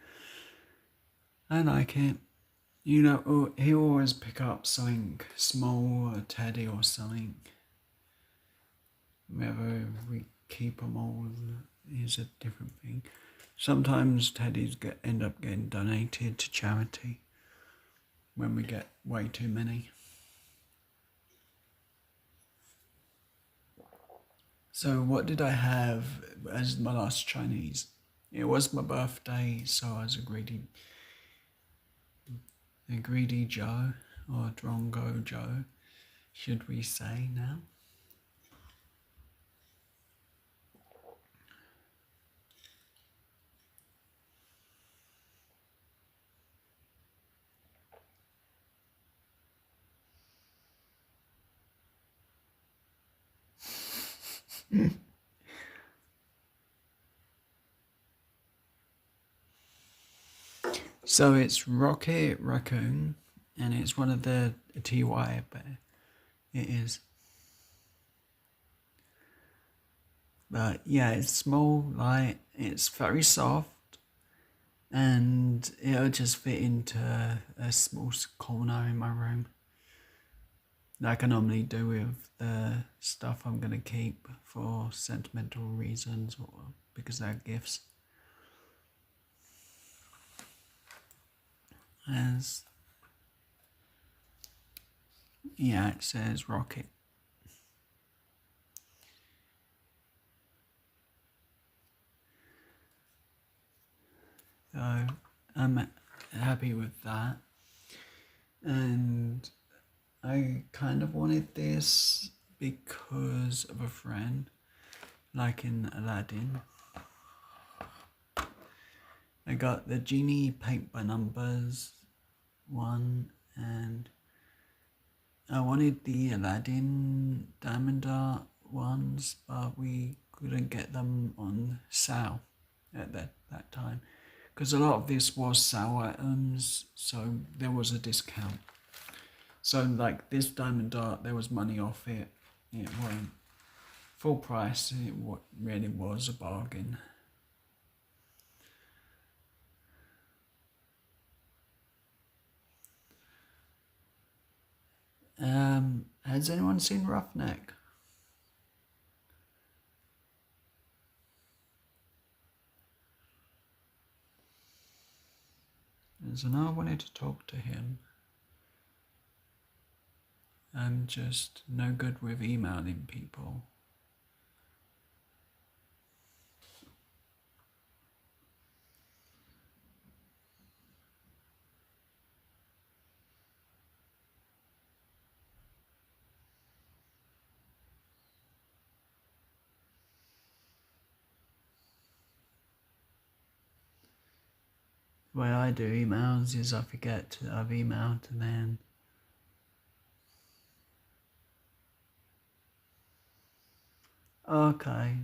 I like it. You know, he always pick up something small, a teddy or something. Whether we keep them all is a different thing. Sometimes teddies end up getting donated to charity when we get way too many. So what did I have as my last Chinese? It was my birthday, so I was a greedy Joe, or Drongo Joe, should we say now? So it's Rocket Raccoon, and it's one of the TY, but it is. But yeah, it's small, light, it's very soft, and it'll just fit into a small corner in my room, like I normally do with the stuff I'm going to keep for sentimental reasons or because they're gifts. As yeah, it says Rocket. So I'm happy with that. And I kind of wanted this because of a friend, like in Aladdin. I got the Genie Paint by Numbers one, and I wanted the Aladdin Diamond Art ones, but we couldn't get them on sale at that time. Because a lot of this was sale items, so there was a discount. So like this Diamond Art, there was money off it. It wasn't full price, it really was a bargain. Has anyone seen Roughneck? So now I wanted to talk to him. I'm just no good with emailing people. The way I do emails is I forget I've emailed and then Okay.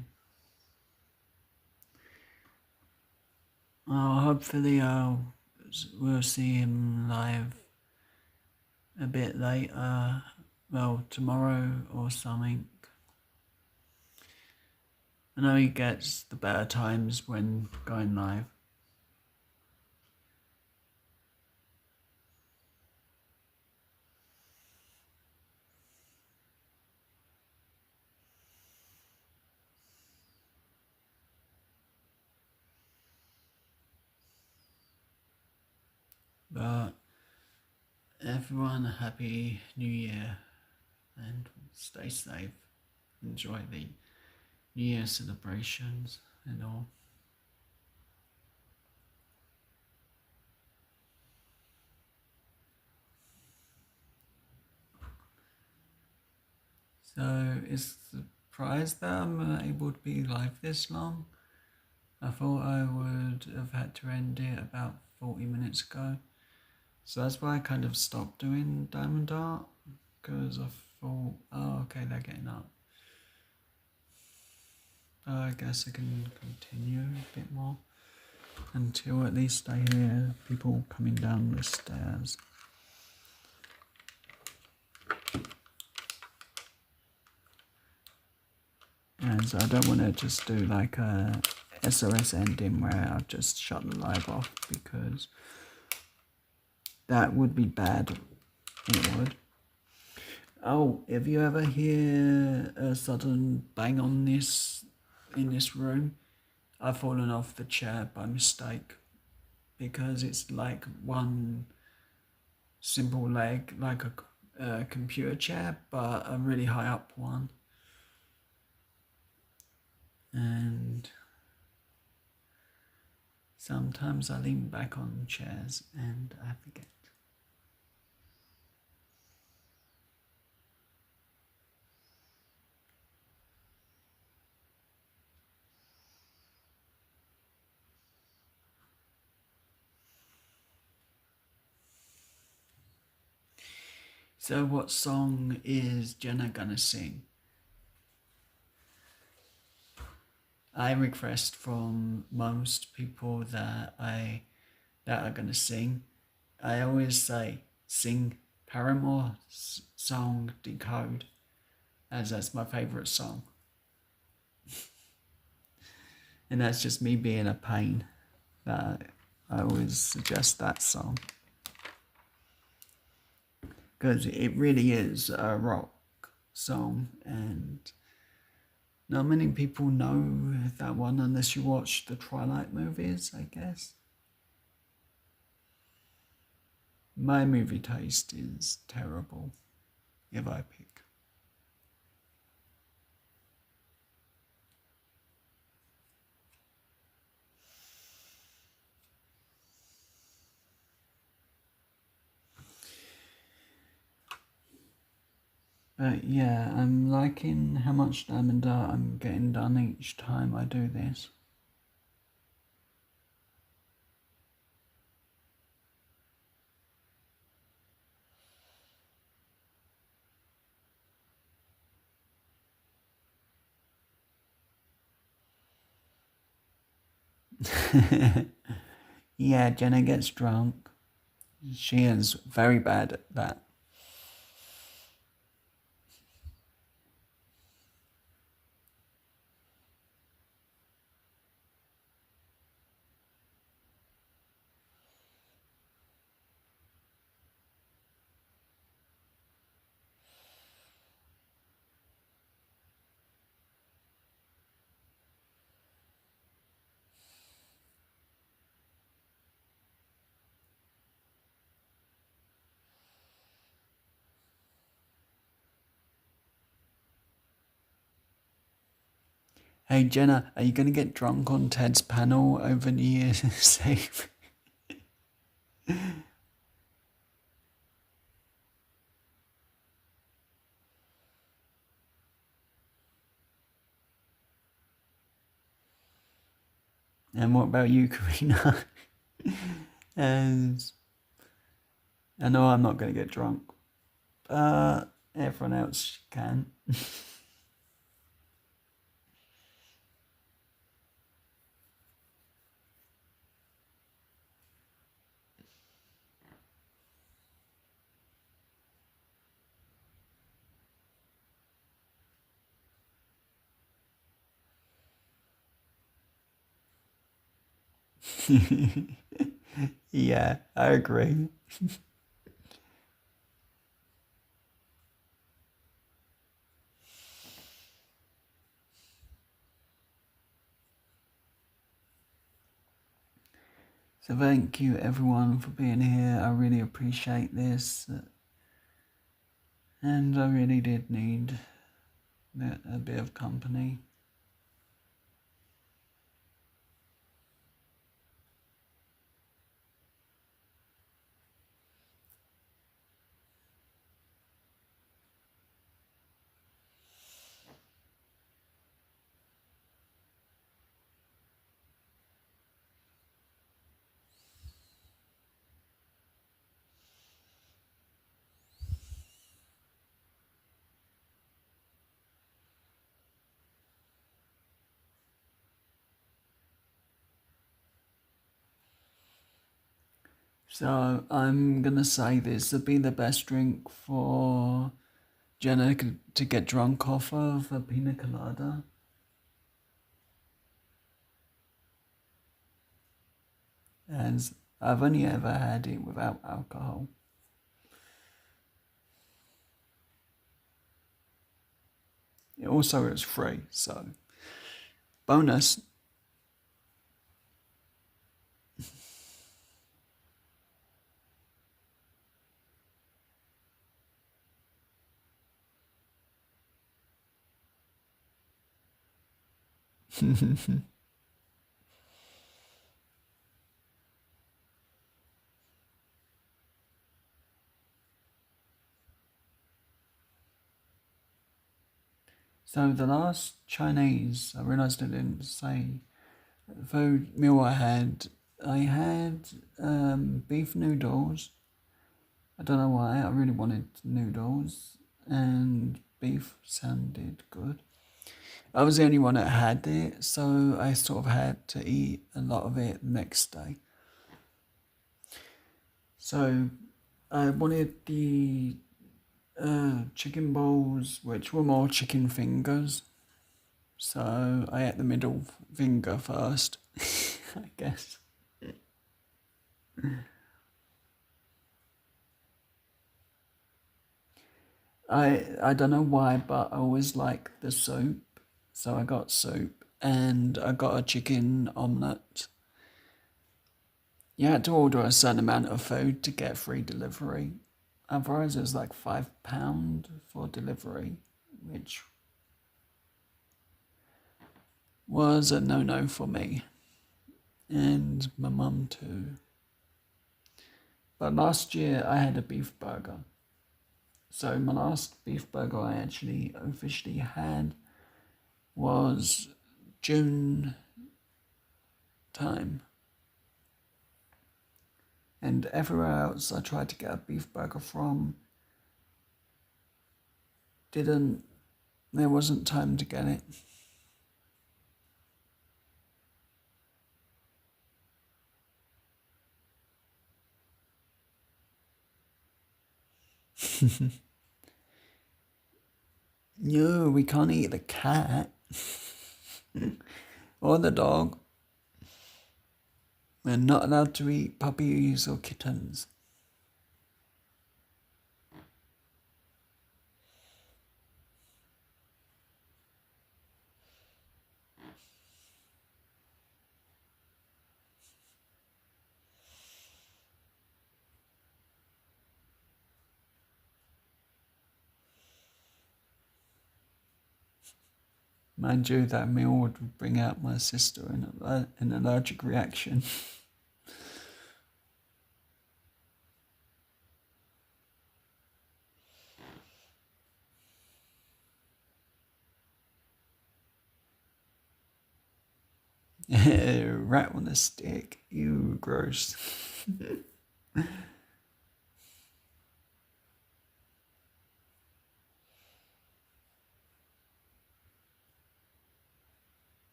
Hopefully we'll see him live a bit later. Well, tomorrow or something. I know he gets the better times when going live. But everyone, a happy new year and stay safe. Enjoy the New Year celebrations and all. So it's surprised that I'm able to be live this long. I thought I would have had to end it about 40 minutes ago. So that's why I kind of stopped doing Diamond Art, because I thought, oh, okay, they're getting up. I guess I can continue a bit more until at least I hear people coming down the stairs. And so I don't want to just do like a SOS ending where I'll just shut the live off, because that would be bad. It would. Oh, if you ever hear a sudden bang on this in this room, I've fallen off the chair by mistake, because it's like one simple leg, like a computer chair, but a really high up one. And sometimes I lean back on chairs and I forget. So what song is Jenna gonna sing? I request from most people that are gonna sing. I always say sing Paramore's song Decode, as that's my favourite song. And that's just me being a pain that I always suggest that song, because it really is a rock song, and not many people know that one unless you watch the Twilight movies, I guess. My movie taste is terrible, if I pick. But yeah, I'm liking how much Diamond Art I'm getting done each time I do this. Yeah, Jenna gets drunk. She is very bad at that. Hey Jenna, are you gonna get drunk on Ted's panel over New Year's Eve? And what about you, Karina? And I know I'm not gonna get drunk, but everyone else can. Yeah, I agree. So thank you everyone for being here. I really appreciate this. And I really did need a bit of company. So I'm gonna say this would be the best drink for Jenna to get drunk off of, a pina colada. As I've only ever had it without alcohol. It also is free, so bonus. So the last Chinese, I realised I didn't say, food meal I had beef noodles. I don't know why, I really wanted noodles, and beef sounded good. I was the only one that had it, so I sort of had to eat a lot of it the next day. So I wanted the chicken balls, which were more chicken fingers. So I ate the middle finger first, I guess. I don't know why, but I always like the soup. So I got soup and I got a chicken omelette. You had to order a certain amount of food to get free delivery. Otherwise, it was like £5 for delivery, which was a no-no for me and my mum too. But last year I had a beef burger. So my last beef burger I actually officially had was June time. And everywhere else I tried to get a beef burger from, there wasn't time to get it. No, we can't eat the cat or the dog. We're not allowed to eat puppies or kittens. Mind you, that meal would bring out my sister in an allergic reaction. Rat on a stick. Ew, gross.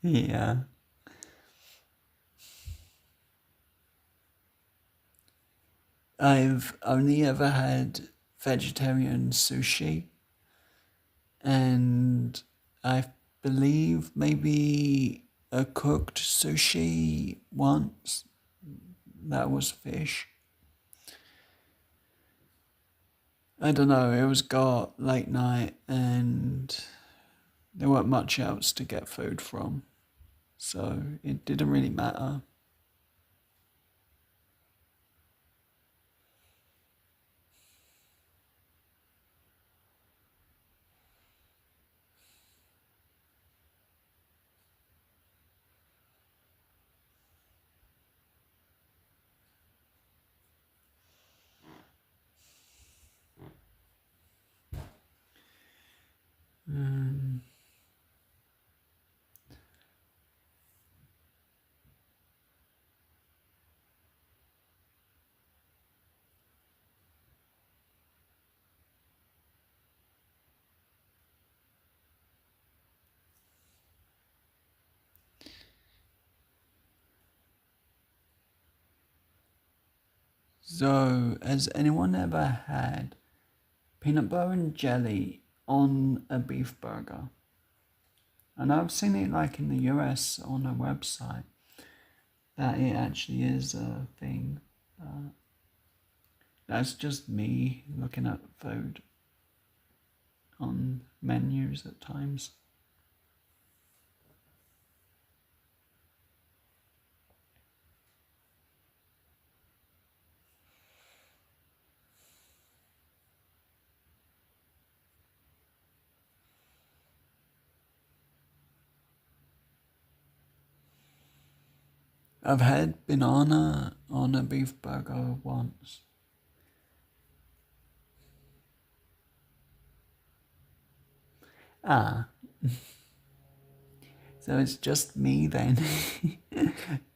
Yeah. I've only ever had vegetarian sushi, and I believe maybe a cooked sushi once. That was fish. I don't know, it was got late night and there weren't much else to get food from, so it didn't really matter. Um, so, has anyone ever had peanut butter and jelly on a beef burger? And I've seen it like in the US on a website that it actually is a thing. That's just me looking at food on menus at times. I've had banana on a beef burger once. Ah, so it's just me then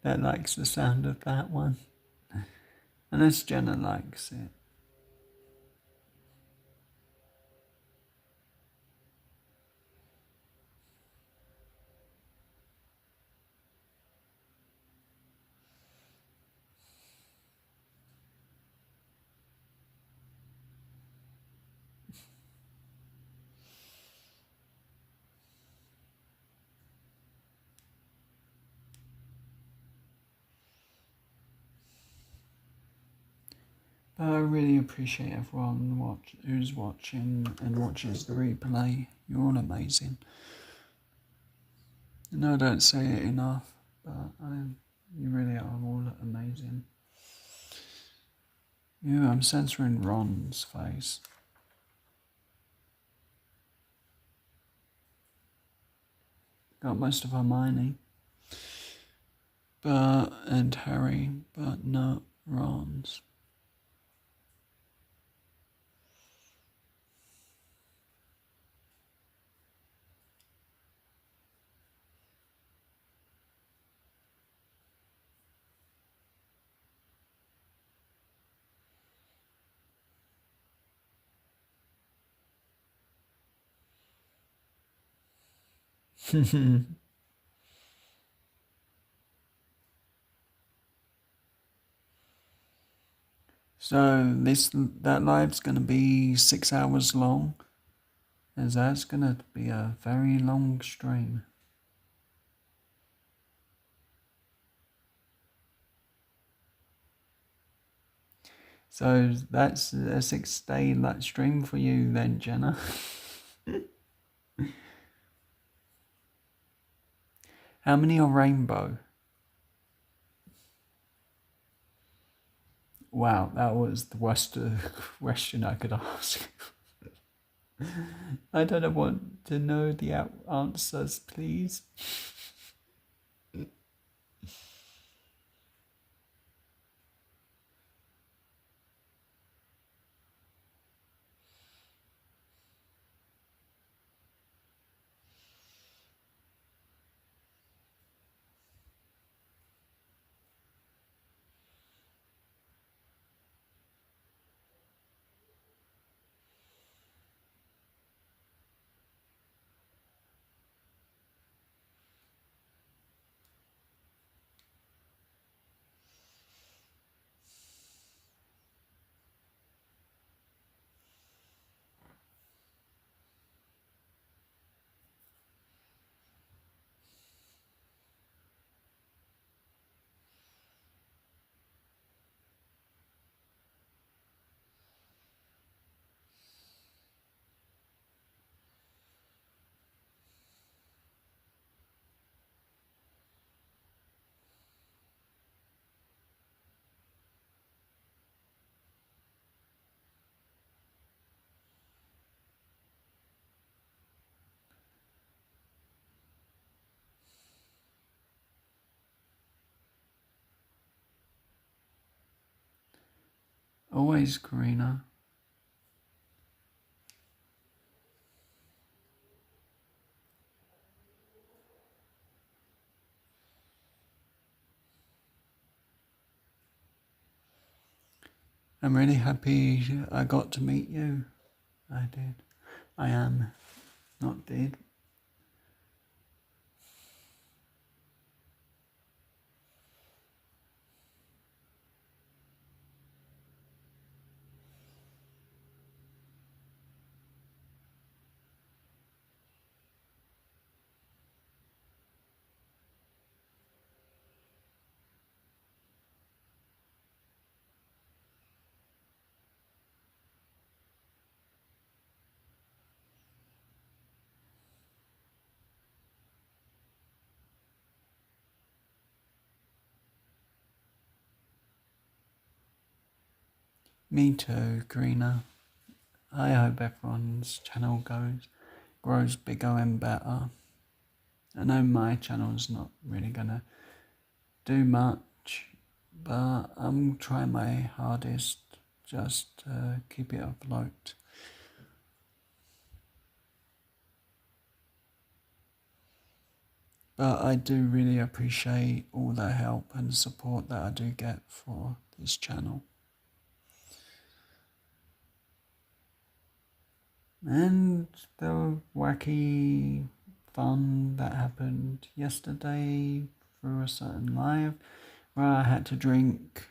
that likes the sound of that one. Unless Jenna likes it. But I really appreciate everyone who's watching and watches the replay. You're all amazing. I know I don't say it enough, but you really are all amazing. Yeah, I'm censoring Ron's face. Got most of Hermione, and Harry, but not Ron's. So that live's gonna be 6 hours long, as that's gonna be a very long stream. So that's a 6 day stream for you then, Jenna. How many are rainbow? Wow, that was the worst question I could ask. I don't want to know the answers, please. Always, Karina. I'm really happy I got to meet you. I did. I am. Not did. Me too, Karina. I hope everyone's channel grows bigger and better. I know my channel's not really gonna do much, but I'm trying my hardest just to keep it afloat. But I do really appreciate all the help and support that I do get for this channel. And the wacky fun that happened yesterday through a certain live where I had to drink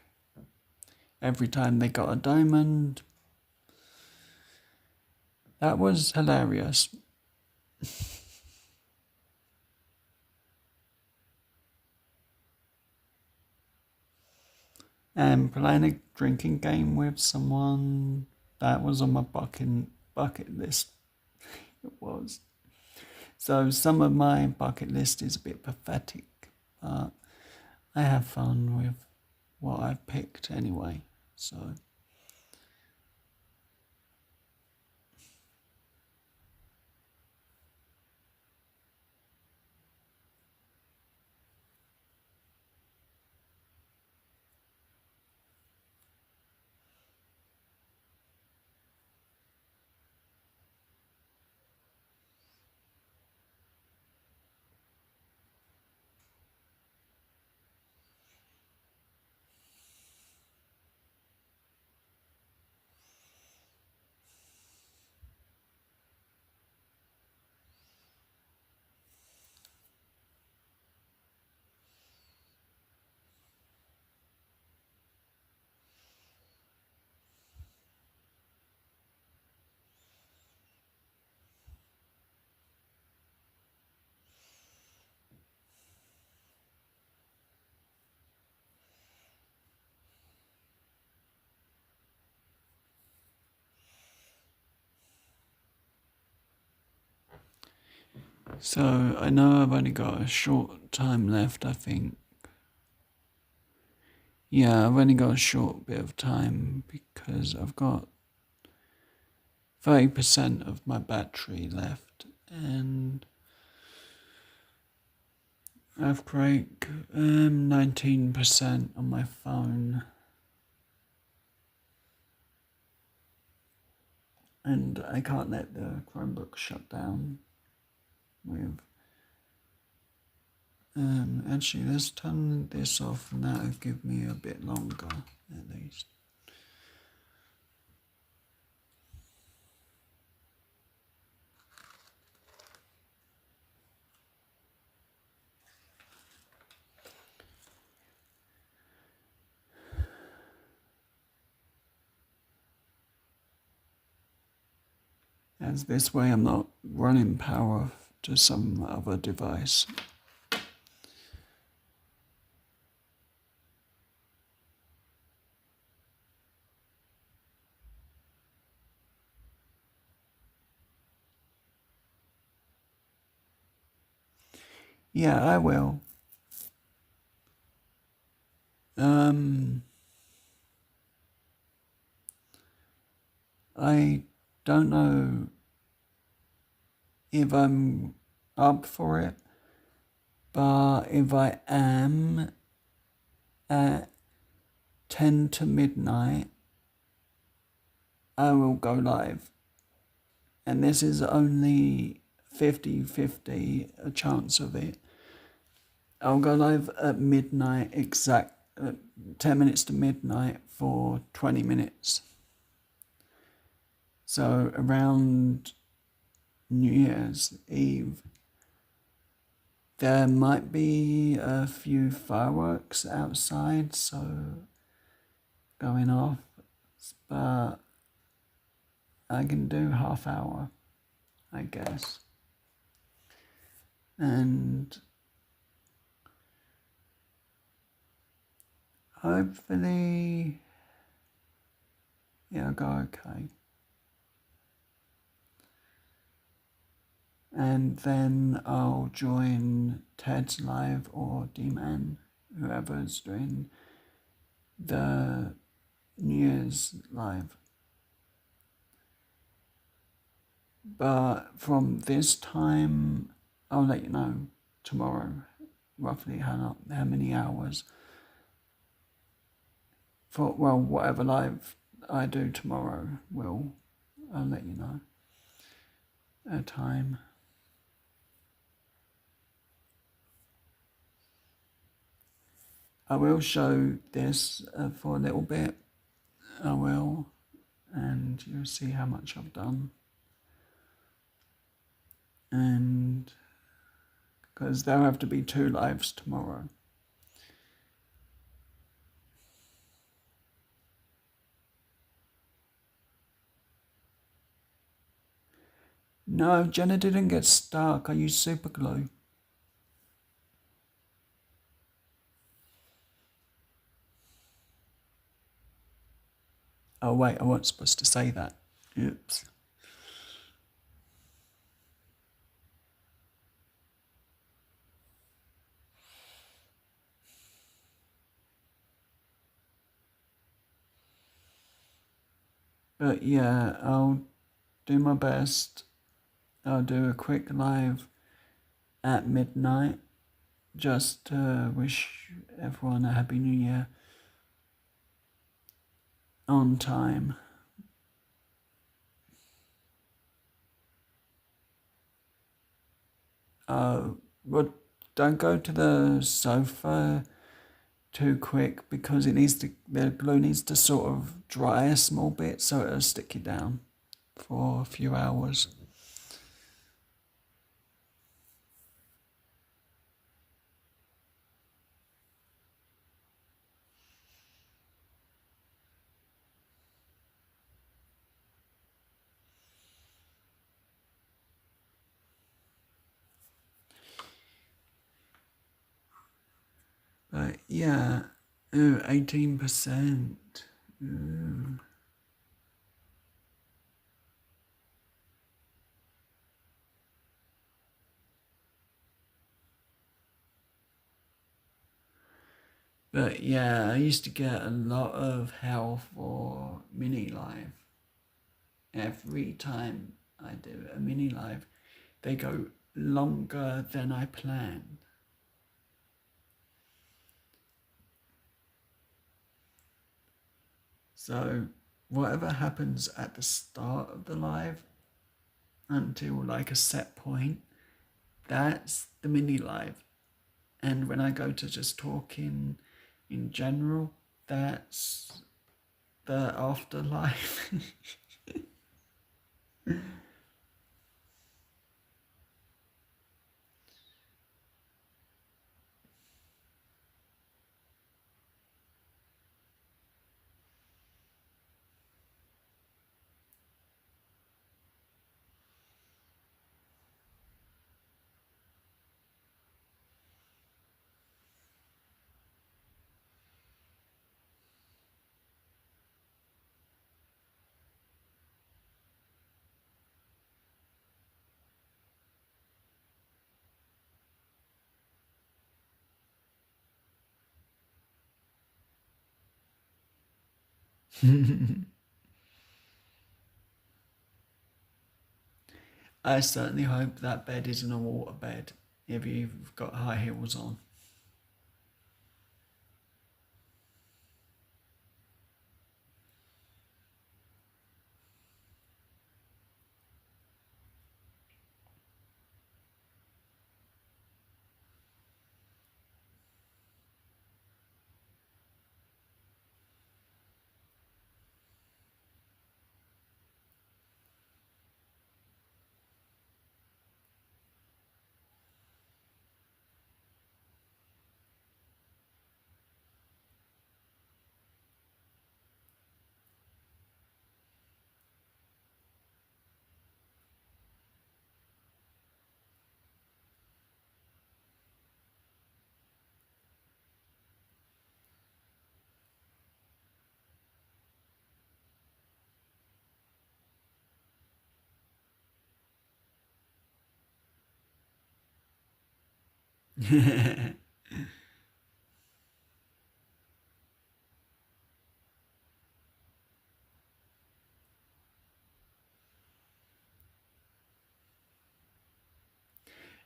every time they got a diamond. That was hilarious. And playing a drinking game with someone, that was on my bucket list. It was. So some of my bucket list is a bit pathetic, but I have fun with what I've picked anyway. So I know I've only got a short time left, I think. Yeah, I've only got a short bit of time because I've got 30% of my battery left and I've got 19% on my phone. And I can't let the Chromebook shut down with actually let's turn this off and that'll give me a bit longer at least. As this way I'm not running power to some other device. Yeah, I will. I don't know if I'm up for it, but if I am at 10 to midnight, I will go live. And this is only 50-50 a chance of it. I'll go live at midnight, 10 minutes to midnight for 20 minutes. So around New Year's Eve, there might be a few fireworks outside, so going off, but I can do half hour, I guess. And hopefully, it'll go okay. And then I'll join Ted's live or D-Man, whoever's doing the New Year's live. But from this time, I'll let you know tomorrow, roughly how many hours. For, well, whatever live I do tomorrow, I'll let you know a time. I will show this for a little bit. I will, and you'll see how much I've done. And because there'll have to be 2 lives tomorrow. No, Jenna didn't get stuck. I used super glue. Oh wait, I wasn't supposed to say that. Oops. But yeah, I'll do my best. I'll do a quick live at midnight just to wish everyone a Happy New Year on time. But don't go to the sofa too quick because the glue needs to sort of dry a small bit so it'll stick you down for a few hours. But yeah, 18%. But yeah, I used to get a lot of hell for mini live. Every time I do a mini live, they go longer than I planned. So whatever happens at the start of the live until like a set point, that's the mini live. And when I go to just talking in general, that's the afterlife. I certainly hope that bed isn't a water bed if you've got high heels on.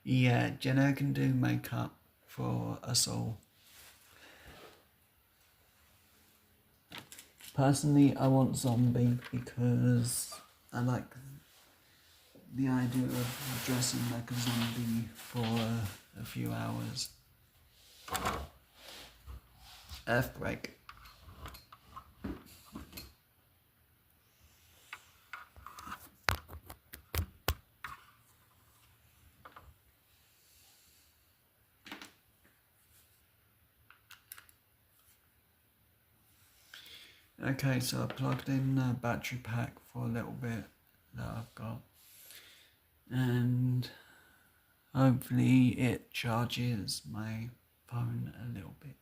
Yeah, Jenna can do makeup for us all. Personally, I want zombie because I like the idea of dressing like a zombie for a few hours. Earthquake. Okay, so I plugged in a battery pack for a little bit that I've got, and hopefully it charges my phone a little bit.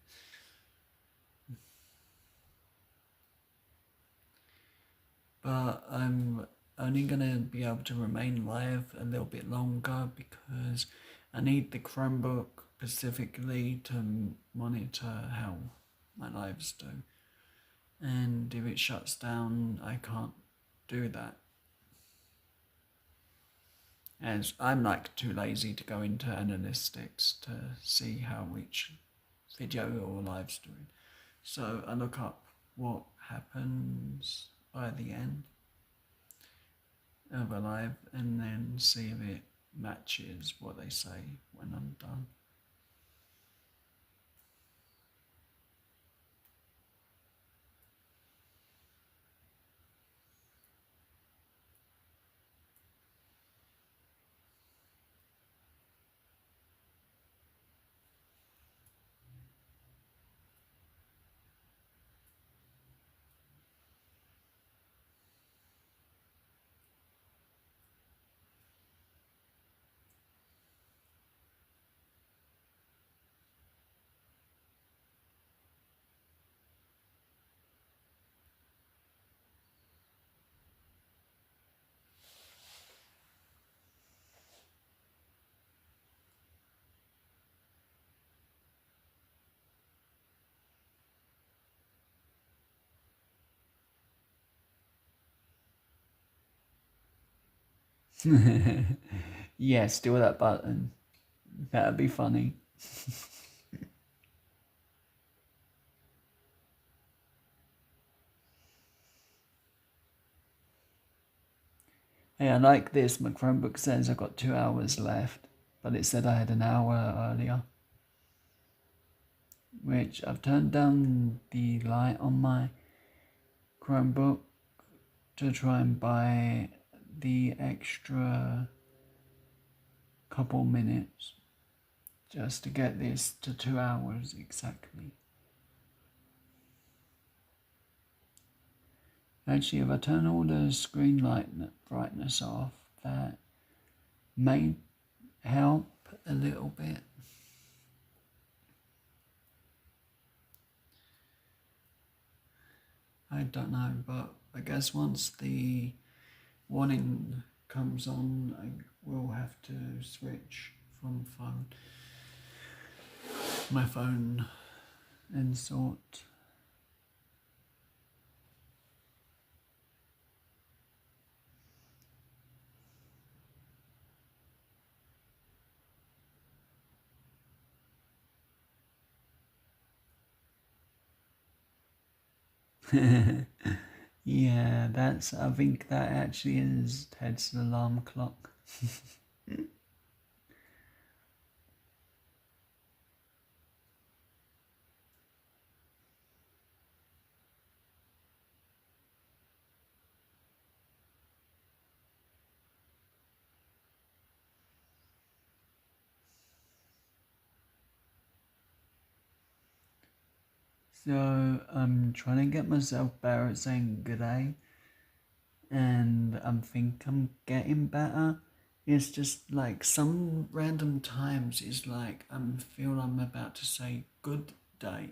But I'm only gonna be able to remain live a little bit longer because I need the Chromebook specifically to monitor how my lives do. And if it shuts down, I can't do that. As I'm like too lazy to go into analytics to see how each video or live's doing. So I look up what happens by the end of a live and then see if it matches what they say when I'm done. Yeah, steal that button. That'd be funny. Hey, I like this. My Chromebook says I've got 2 hours left, but it said I had an hour earlier. Which I've turned down the light on my Chromebook to try and buy the extra couple minutes just to get this to 2 hours exactly. Actually, if I turn all the screen light brightness off, that may help a little bit. I don't know, but I guess once the warning comes on, I will have to switch from my phone and sort. Yeah, I think that actually is Ted's alarm clock. So I'm trying to get myself better at saying good day, and I think I'm getting better. It's just like some random times it's like I feel I'm about to say good day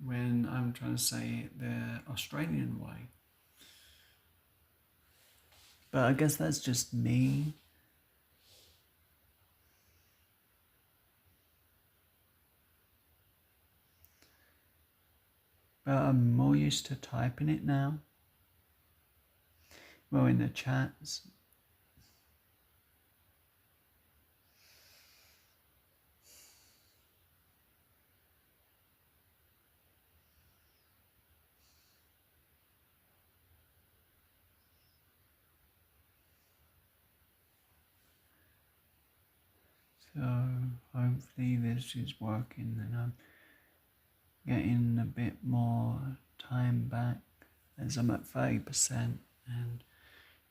when I'm trying to say it the Australian way. But I guess that's just me. but I'm more used to typing it now. Well, in the chats. So hopefully this is working and I'm getting a bit more time back as I'm at 30%, and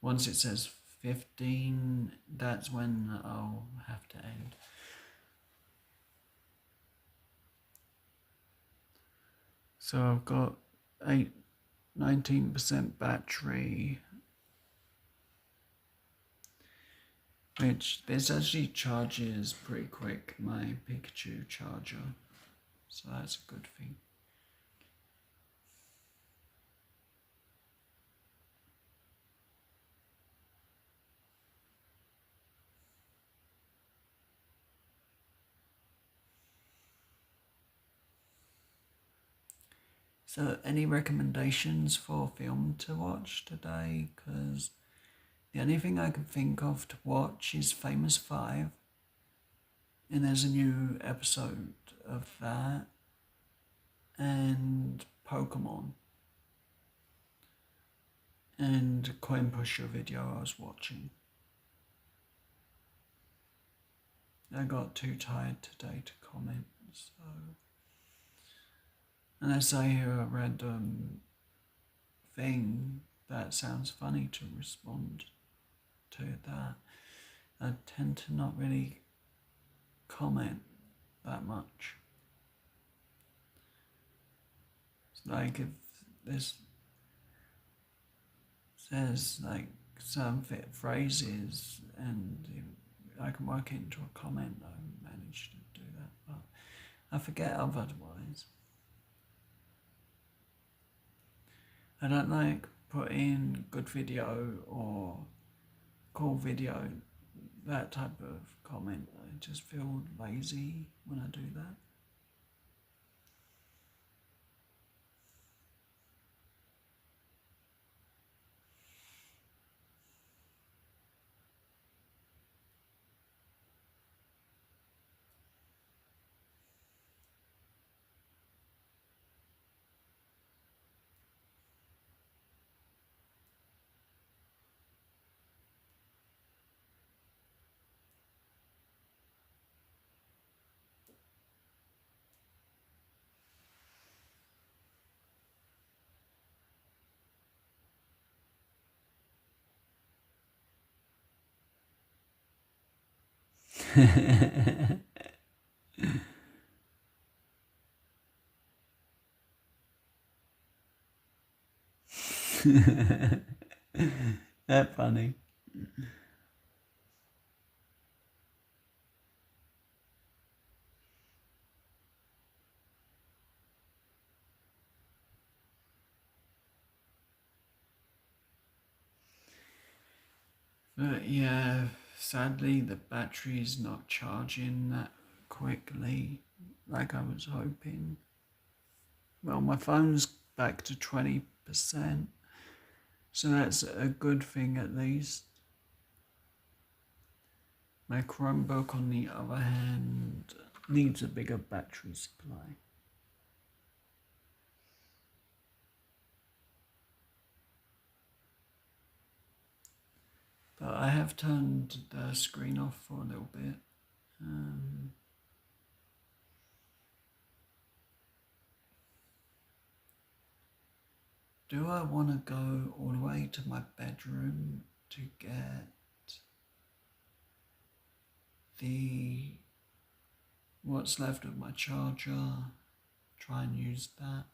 once it says 15, that's when I'll have to end. So I've got 19% battery, which this actually charges pretty quick, my Pikachu charger, so that's a good thing. So any recommendations for film to watch today? Because the only thing I can think of to watch is Famous Five, and there's a new episode of that, and Pokemon, and Coin Pusher video I was watching. I got too tired today to comment, so unless I hear a random thing that sounds funny to respond to that, I tend to not really comment that much. It's like if this says like some fit phrases and I can work it into a comment, I managed to do that, but I forget otherwise. I don't like putting good video or cool video, that type of comment. I just feel lazy when I do that. That funny. But yeah, sadly the battery's not charging that quickly like I was hoping. Well, my phone's back to 20%, so that's a good thing at least. My Chromebook, on the other hand, needs a bigger battery supply. But I have turned the screen off for a little bit. Do I want to go all the way to my bedroom to get what's left of my charger, try and use that?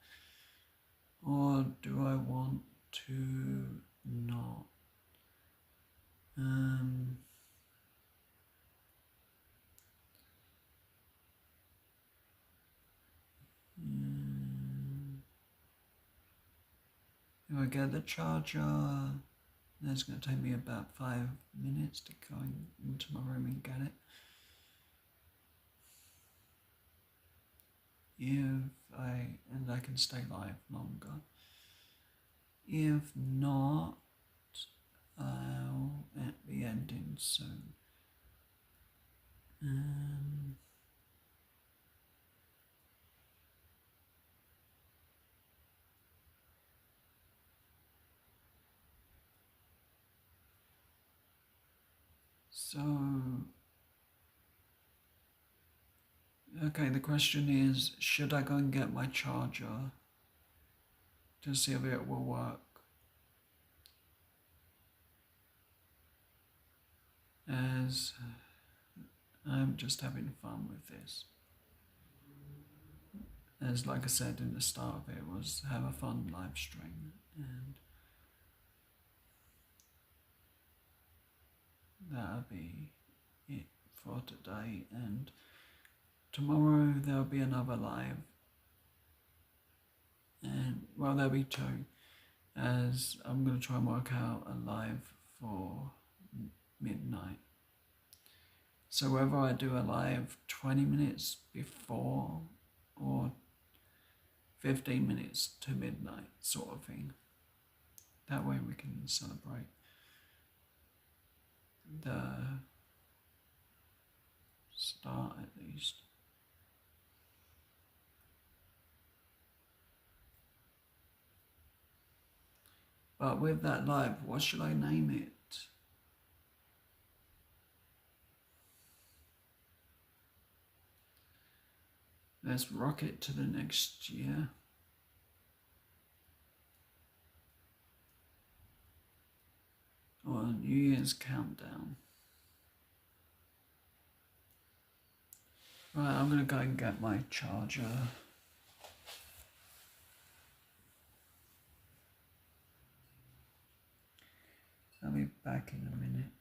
Or do I want to not? If I get the charger, that's going to take me about 5 minutes to go into my room and get it. If I end I can stay live longer. If not, I'll be ending soon. So, okay, the question is, should I go and get my charger to see if it will work? As I'm just having fun with this. As like I said in the start of it, was have a fun live stream, and that'll be it for today. And tomorrow there'll be another live, and well, there'll be two, as I'm going to try and work out a live for midnight. So whether I do a live 20 minutes before or 15 minutes to midnight sort of thing. That way we can celebrate the start at least. But with that live, what should I name it? Let's rock it to the next year. Or New Year's countdown. Right, I'm gonna go and get my charger. I'll be back in a minute.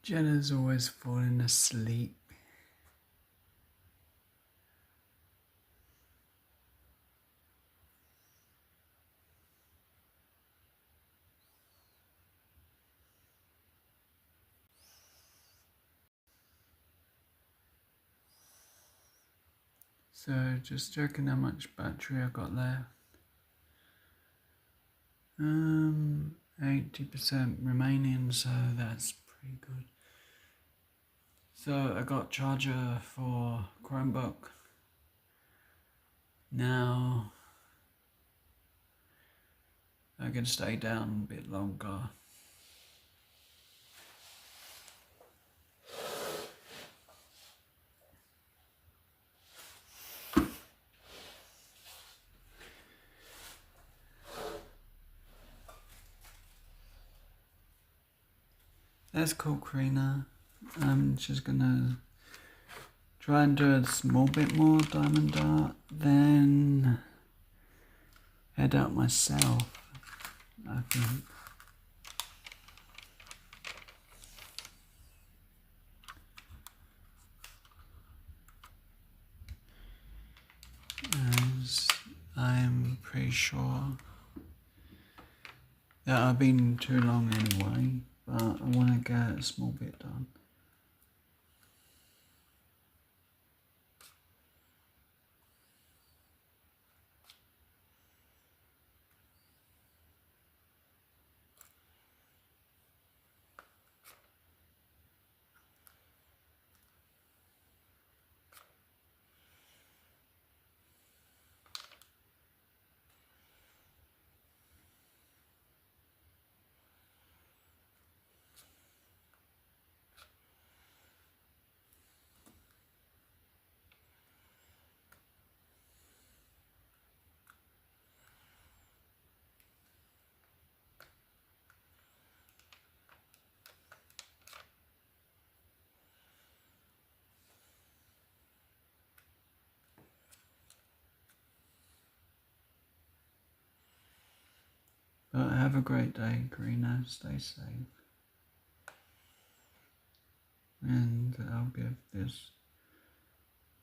Jenna's always falling asleep. So just checking how much battery I got left. 80% remaining, so that's pretty good. So I got charger for Chromebook. Now I can stay down a bit longer. That's cool, Karina. I'm just gonna try and do a small bit more diamond art, then head out myself, I think. As I'm pretty sure that I've been too long anyway, but I want to get a small bit done. But have a great day, Karina. Stay safe. And I'll give this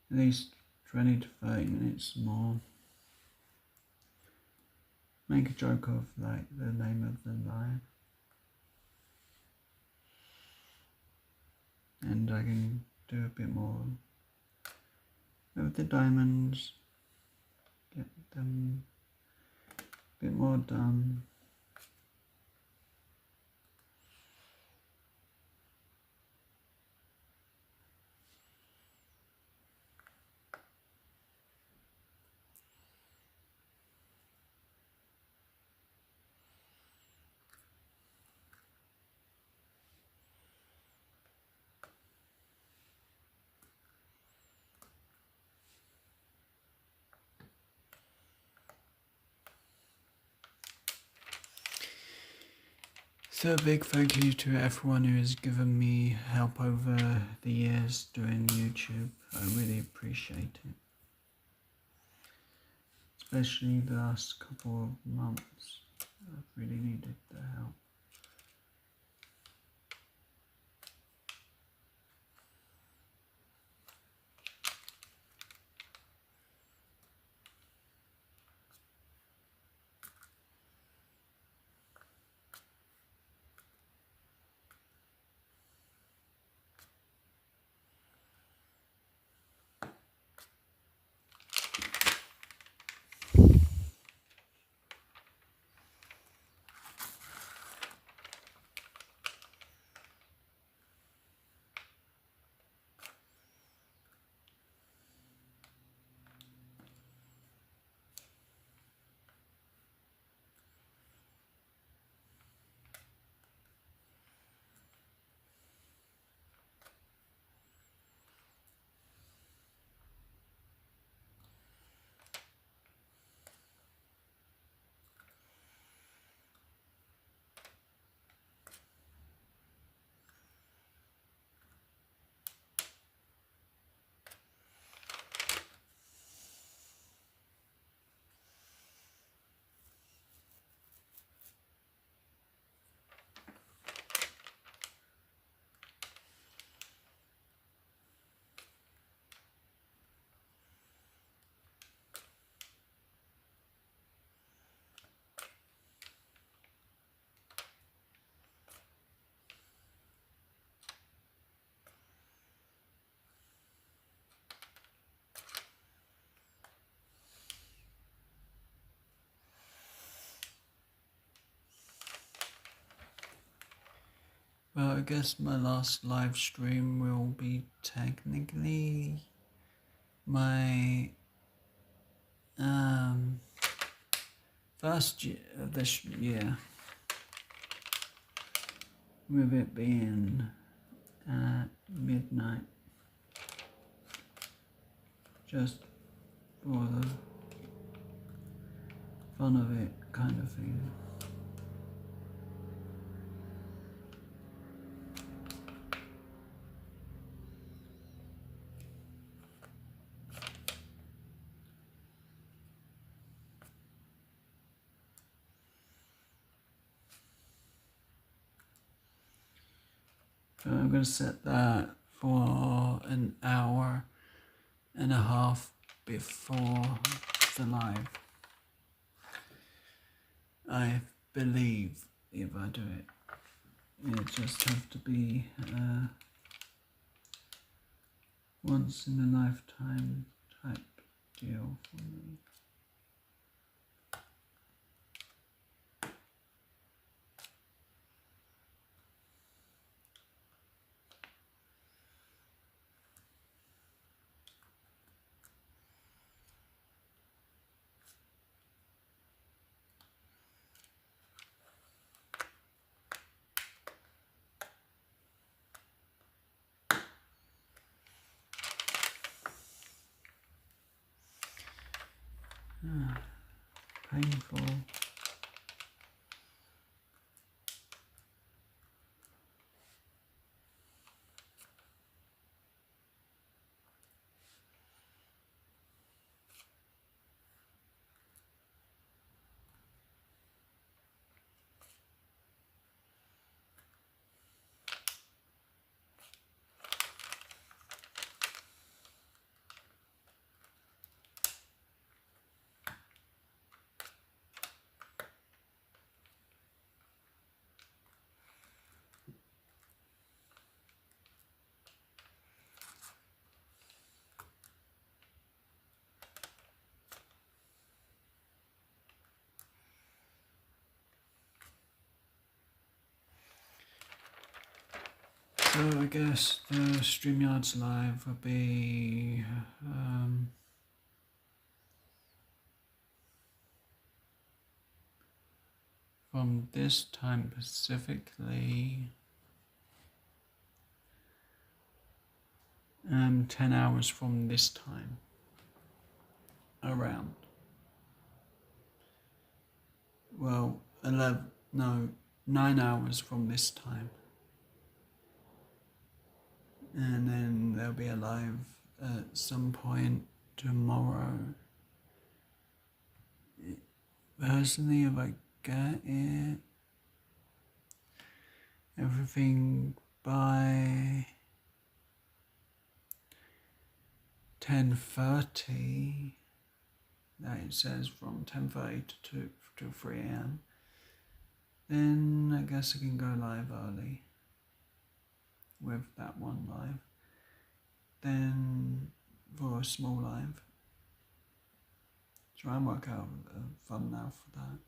at least 20 to 30 minutes more. Make a joke of like the name of the live. And I can do a bit more with the diamonds. Get them a bit more done. So a big thank you to everyone who has given me help over the years doing YouTube. I really appreciate it. Especially the last couple of months. I've really needed the help. Well, I guess my last live stream will be technically my first year of this year, with it being at midnight, just for the fun of it kind of thing. So I'm going to set that for an hour and a half before the live. I believe if I do it, it just have to be once in a lifetime type deal for me. Painful. So I guess the StreamYards live will be from this time specifically 10 hours from this time around. Well, 9 hours from this time. And then there'll be a live at some point tomorrow. Personally, if I get it, everything by 10:30, that it says from 10:30 to 3 a.m. Then I guess I can go live early with that one live. Then for a small live, try and work out a thumbnail for that.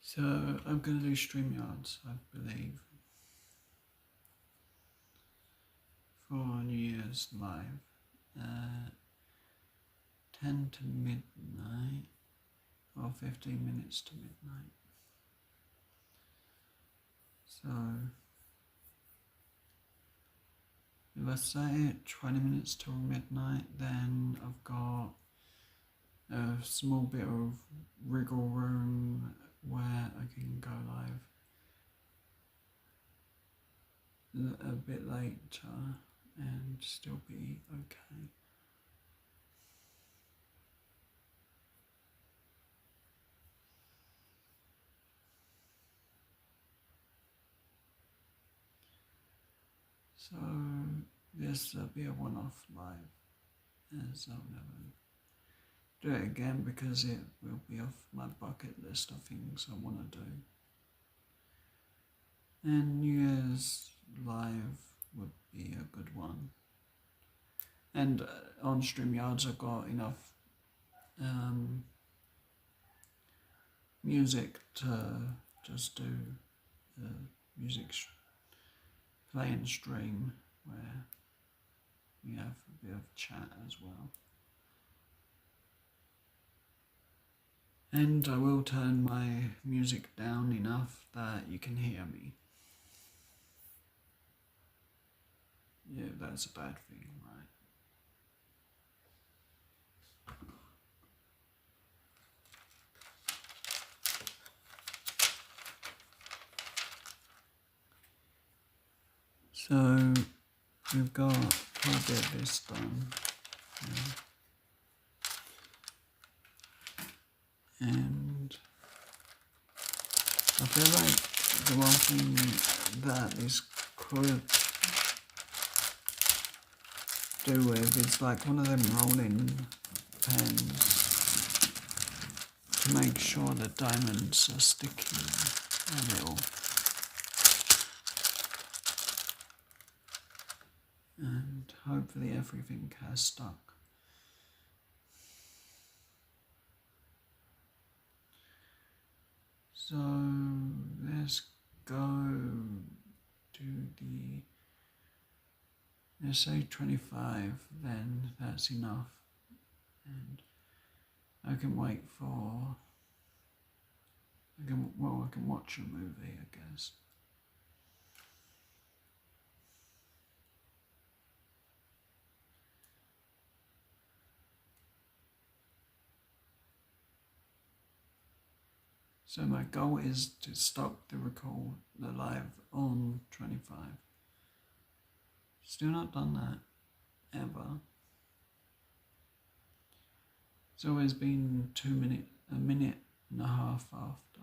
So I'm going to do StreamYards, I believe, for New Year's live at 10 to midnight, or 15 minutes to midnight. So if I say it 20 minutes till midnight, then I've got a small bit of wriggle room where I can go live a bit later and still be okay. So this will be a one-off live, as I'll never do it again because it will be off my bucket list of things I want to do. And New Year's live would be a good one. And on StreamYards I've got enough music to just do the music play and stream where we have a bit of chat as well. And I will turn my music down enough that you can hear me. Yeah, that's a bad thing, right? So we've got quite a bit of this done. Yeah. And I feel like the one thing that this could do with is like one of them rolling pens to make sure the diamonds are sticking a little. And hopefully everything has stuck. So let's go to the, let's say 25, then that's enough. And I can wait for, I can watch a movie, I guess. So my goal is to stop the live on 25. Still not done that, ever. It's always been a minute and a half after.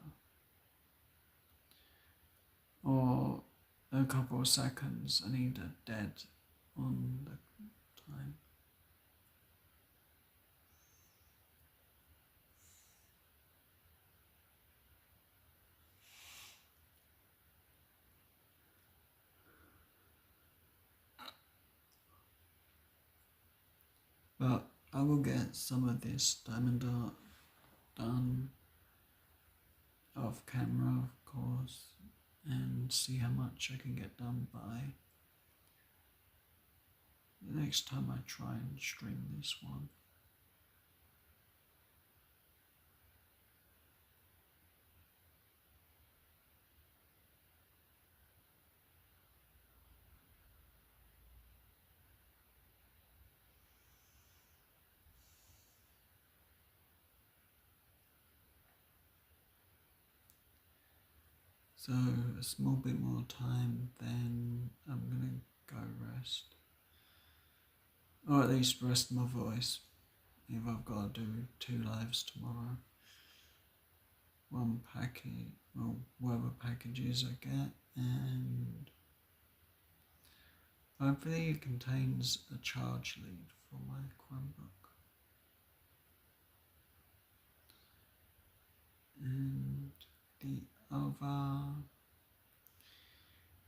Or a couple of seconds and either dead on the time. But I will get some of this diamond art done off camera, of course, and see how much I can get done by the next time I try and stream this one. So a small bit more time, then I'm gonna go rest. Or at least rest my voice, if I've got to do 2 lives tomorrow. One package, or whatever packages I get, and hopefully it contains a charge lead for my Chromebook. And the other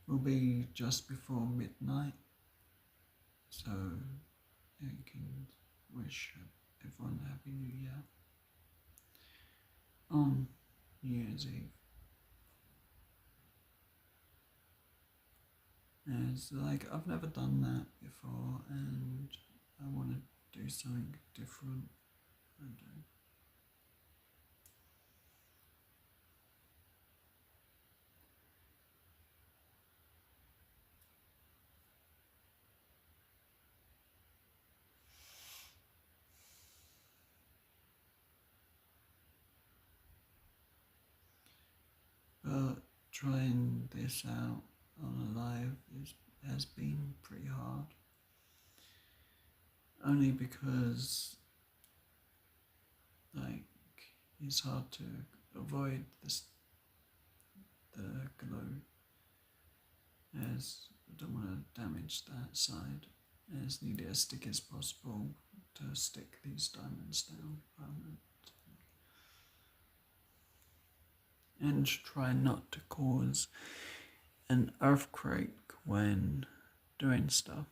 will be just before midnight, so you can wish everyone a Happy New Year on New Year's Eve. And it's like, I've never done that before and I want to do something different. I do. But trying this out on a live has been pretty hard. only because like it's hard to avoid the glue, as I don't want to damage that side, as nearly as sticky as possible to stick these diamonds down permanently. And try not to cause an earthquake when doing stuff.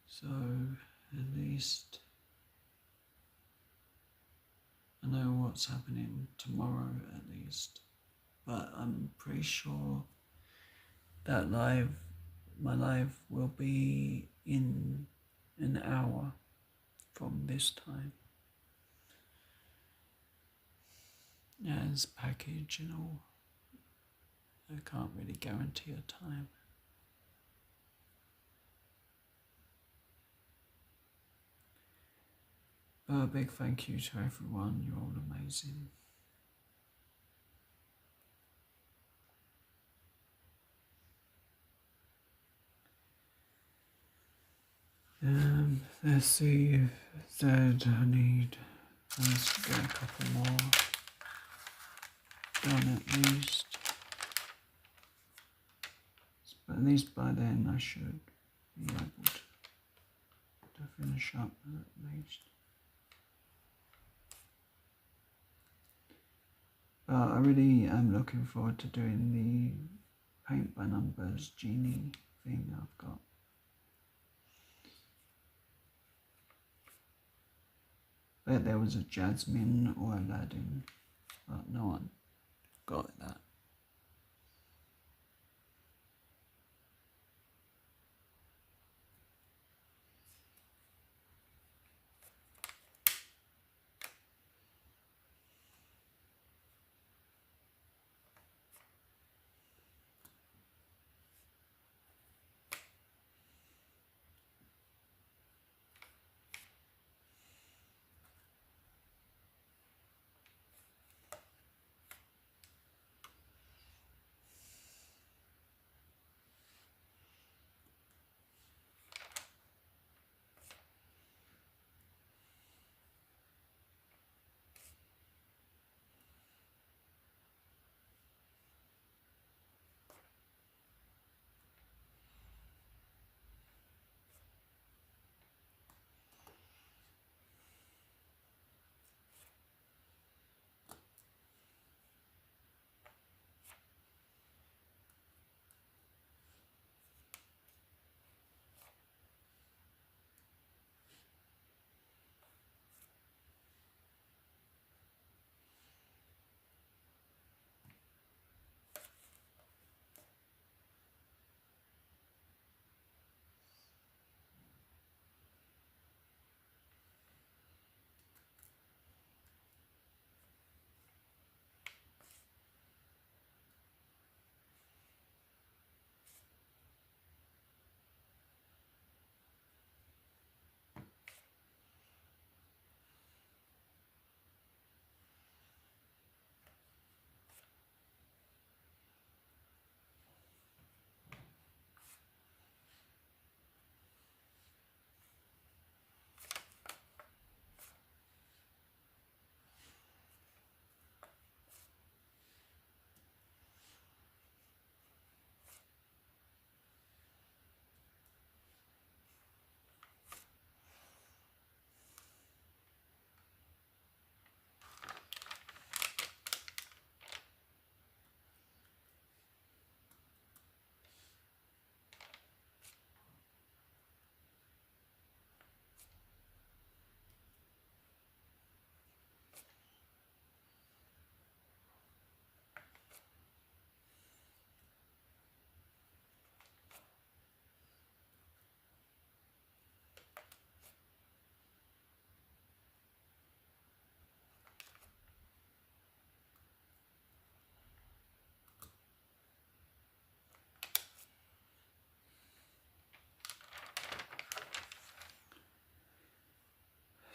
So at least I know what's happening tomorrow at least, but I'm pretty sure that my live will be in an hour from this time. As package and all, I can't really guarantee a time. But a big thank you to everyone, you're all amazing. Let's see if Zed, let's get a couple more done at least. But at least by then I should be able to finish up at least. But I really am looking forward to doing the paint by numbers genie thing I've got. Bet there was a Jasmine or Aladdin, but no one got that.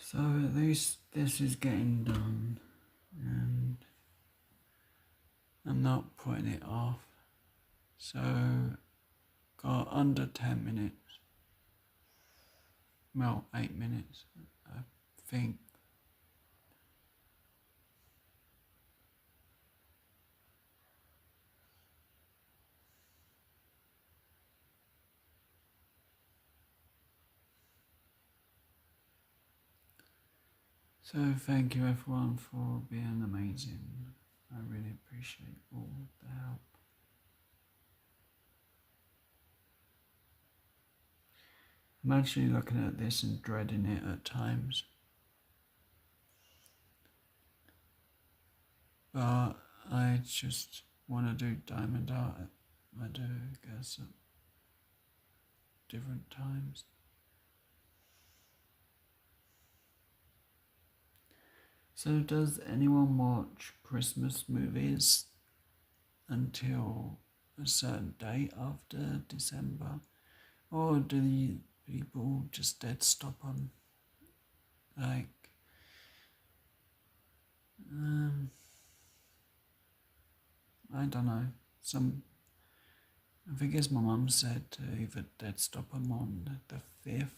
So at least this is getting done, and I'm not putting it off. So, got under 10 minutes. Well, 8 minutes, I think. So thank you everyone for being amazing. I really appreciate all the help. I'm actually looking at this and dreading it at times. But I just want to do diamond art. I do, I guess, at different times. So does anyone watch Christmas movies until a certain date after December? Or do the people just dead stop them? Like, I don't know. I think as my mum said, to either dead stop them on the 5th.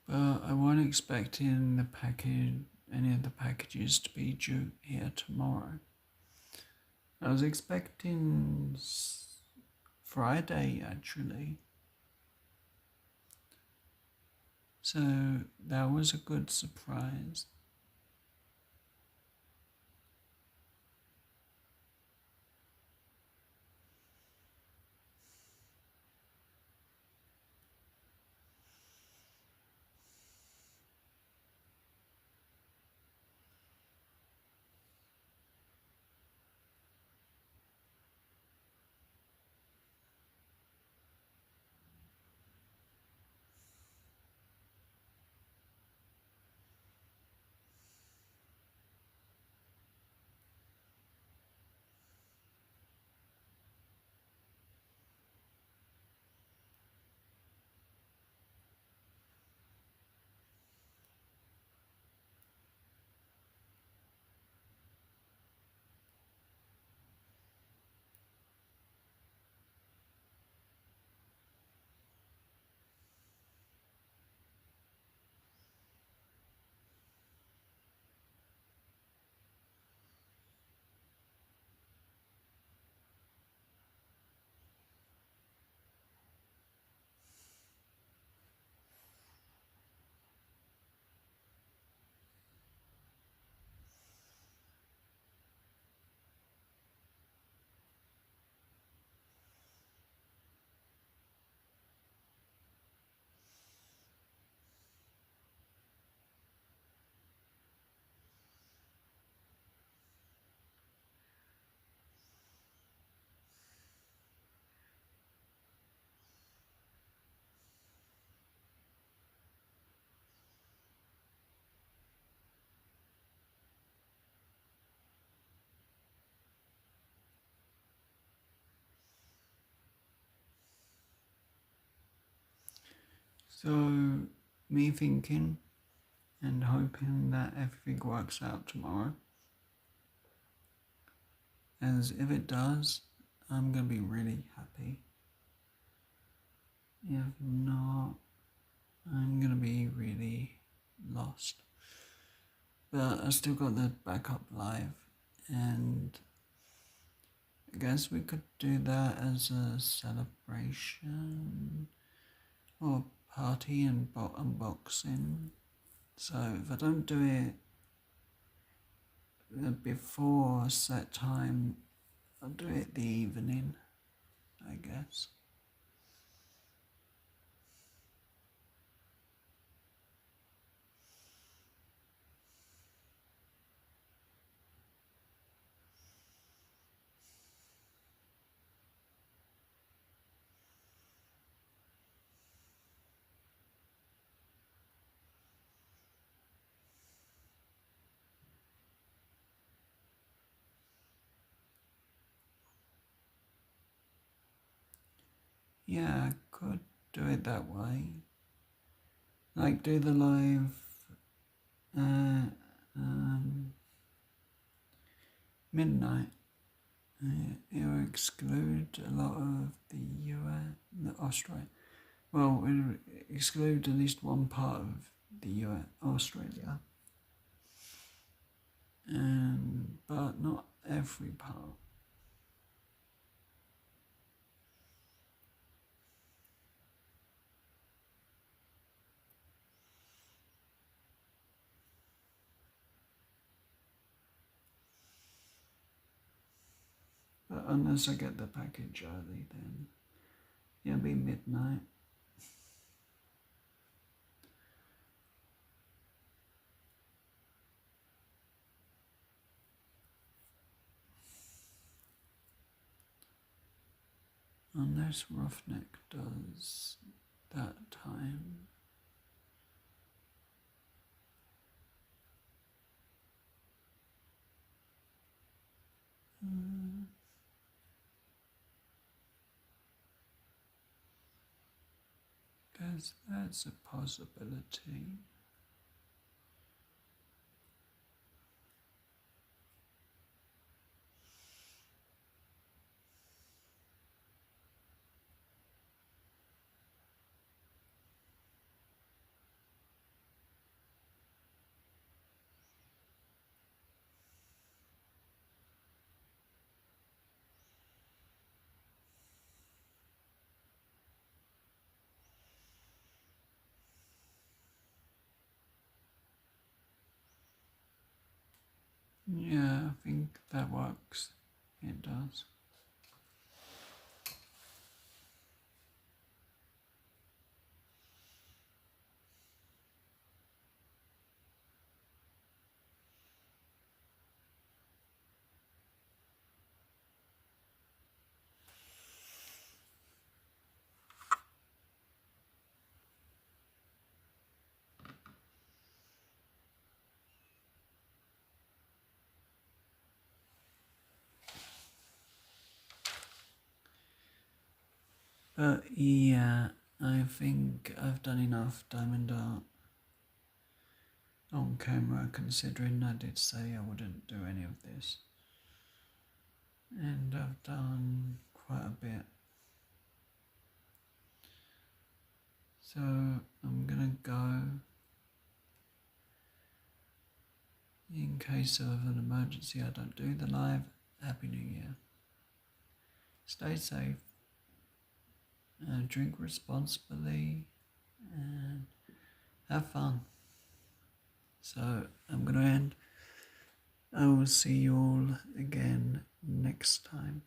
But I wasn't expecting any of the packages to be due here tomorrow. I was expecting Friday actually. So that was a good surprise. So me thinking and hoping that everything works out tomorrow. As if it does, I'm gonna be really happy. If not, I'm gonna be really lost. But I still got the backup live, and I guess we could do that as a celebration or party and unboxing. So if I don't do it before a set time, I'll do it the evening, I guess. Yeah, I could do it that way. Like do the live midnight. It will exclude a lot of the US, the Australia. Well, it will exclude at least one part of the US, Australia. But not every part. But unless I get the package early, then it'll be midnight. Unless Roughneck does that time. That's a possibility. Yeah, I think that works. It does. But yeah, I think I've done enough diamond art on camera, considering I did say I wouldn't do any of this. And I've done quite a bit. So I'm gonna go. In case of an emergency, I don't do the live. Happy New Year. Stay safe. Drink responsibly. And have fun. So I'm going to end. I will see you all again next time.